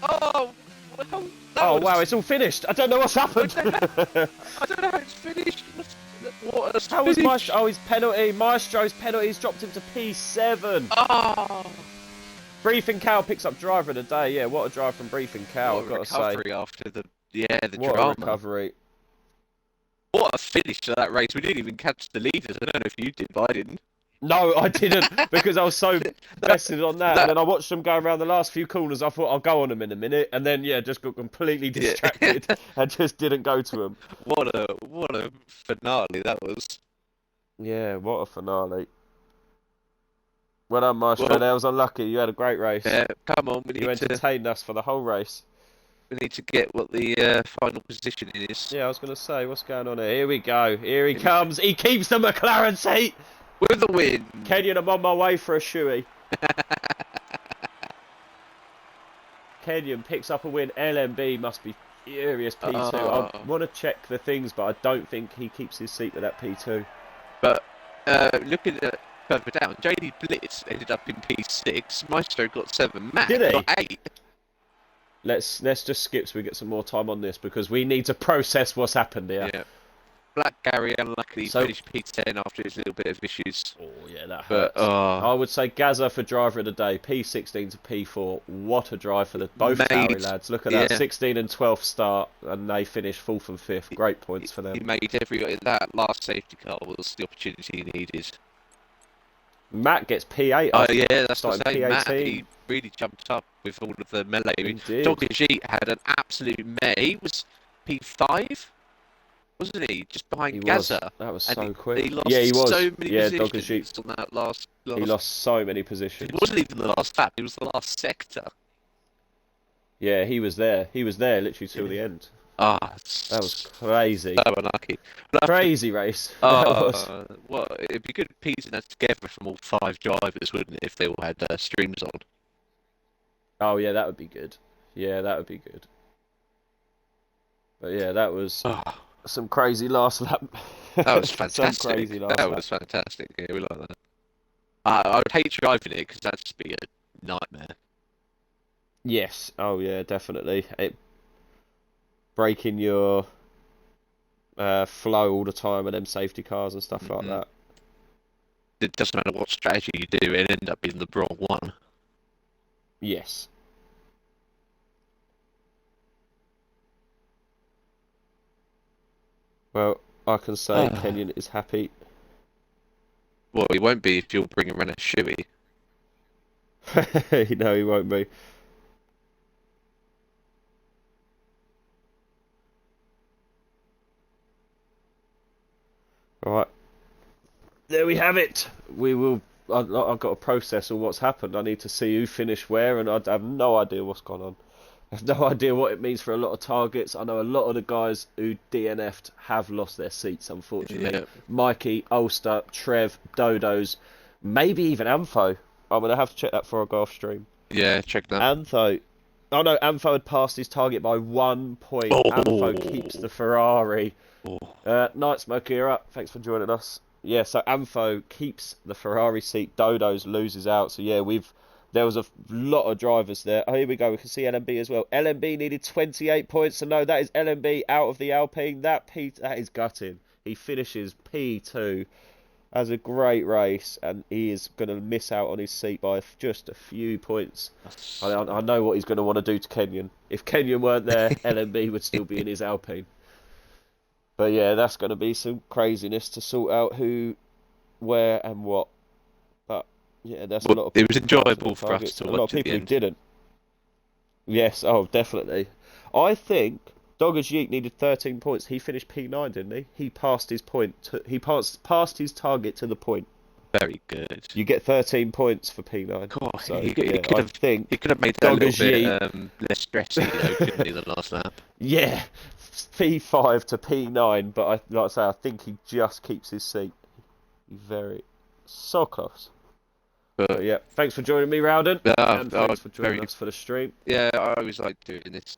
Oh, well, oh wow, it's all finished. I don't know what's happened. I don't know how it's finished. How was Maestro? Oh, his penalty. Maestro's penalties dropped him to P7. Oh. Briefing cow picks up driver of the day. Yeah, what a drive from Briefing cow. I've got to say. Recovery after the what drama. A recovery. What a finish to that race. We didn't even catch the leaders. I don't know if you did, but I didn't. No, I didn't, because I was so vested on that. And then I watched them go around the last few corners. I thought I'll go on them in a minute, and then yeah, just got completely distracted and just didn't go to them. What a finale that was. Yeah, what a finale. Well done, Maestro. That was unlucky. You had a great race. Yeah, come on, you entertained us for the whole race. We need to get what the final position is. Yeah, I was going to say, what's going on here? Here we go. Here he comes. He keeps the McLaren seat. With the win. Kenyon, I'm on my way for a shoey. Kenyon picks up a win. LMB must be furious. P2. I want to check the things, but I don't think he keeps his seat with that P2. But looking at further down, JD Blitz ended up in P6. Maestro got 7. Matt got 8. Let's just skip so we get some more time on this, because we need to process what's happened here. Yeah. Black Gary unluckily finished P10 after his little bit of issues. Oh yeah, that hurts. But I would say Gaza for driver of the day, P16 to P4. What a drive for both Gary lads. Look at that, 16 and 12th start, and they finished 4th and 5th. Great points for them. He made that last safety car was the opportunity he needed. Matt gets P8. Oh yeah, that's what I'm saying. Matt, he really jumped up with all of the melee. Dogger's Yeet had an absolute He was P5. Wasn't he? Just behind Gaza. That was so quick. He lost so many positions on that last. He lost so many positions. It wasn't even the last lap. It was the last sector. Yeah, he was there. He was there literally till the end. Ah, that was crazy. So unlucky. Crazy race. Well, it'd be good piecing that together from all 5 drivers, wouldn't it, if they all had streams on? Oh yeah, that would be good. Yeah, that would be good. But yeah, that was some crazy last lap. That was fantastic. Some crazy last lap. Was fantastic. Yeah, we like that. I would hate driving it because that'd just be a nightmare. Yes. Oh yeah, definitely. Breaking your flow all the time and them safety cars and stuff like that. It doesn't matter what strategy you do, it end up being the wrong one. Yes. Well, I can say Kenyon is happy. Well, he won't be if you'll bring around a shoey. No, he won't be. Right. There we have it. We will. I've got to process all what's happened. I need to see who finished where, and I have no idea what's gone on. I have no idea what it means for a lot of targets. I know a lot of the guys who DNF'd have lost their seats, unfortunately. Yeah. Mikey, Ulster, Trev, Dodos, maybe even Antho. I'm going to have to check that for our golf stream. Yeah, check that. Antho. Oh no, Antho had passed his target by 1 point. Oh. Antho keeps the Ferrari. Oh. Night Smoke Era, thanks for joining us. Yeah, so Antho keeps the Ferrari seat. Dodos loses out. So yeah, there was a lot of drivers there. Oh, here we go. We can see LMB as well. LMB needed 28 points. So no, that is LMB out of the Alpine. That is gutting. He finishes P2. Has a great race, and he is going to miss out on his seat by just a few points. I know what he's going to want to do to Kenyon. If Kenyon weren't there, LMB would still be in his Alpine. But yeah, that's going to be some craziness to sort out who, where, and what. But yeah, that's a lot of people. It was enjoyable for us to watch. A lot of people who didn't. Yes, oh, definitely. I think Doggers Yeek needed 13 points. He finished P9, didn't he? He passed his point. He passed his target to the point. Very good. You get 13 points for P9. God, so, he could have made that a little bit less stressy, though, couldn't he, the last lap? Yeah, P5 to P9, but like I say, I think he just keeps his seat. So close. But yeah, thanks for joining me, Rowden. And thanks for joining us for the stream. Yeah, I always like doing this.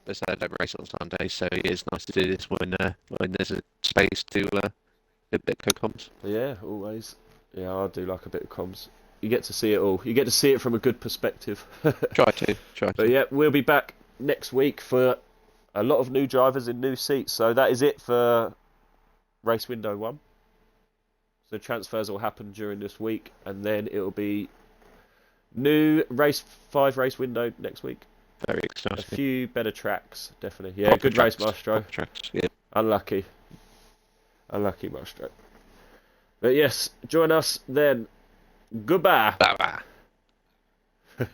As I don't race on Sunday, so it is nice to do this when there's a space to a bit of comms. Yeah, always. Yeah, I do like a bit of comms. You get to see it all. You get to see it from a good perspective. Try to. But yeah, we'll be back next week for a lot of new drivers in new seats. So that is it for race window 1. So transfers will happen during this week, and then it'll be new race 5 race window next week. Very exciting. A few better tracks, definitely. Yeah, good race, Maestro. Tracks, yeah. Unlucky, Maestro. But yes, join us then. Goodbye. Bye-bye.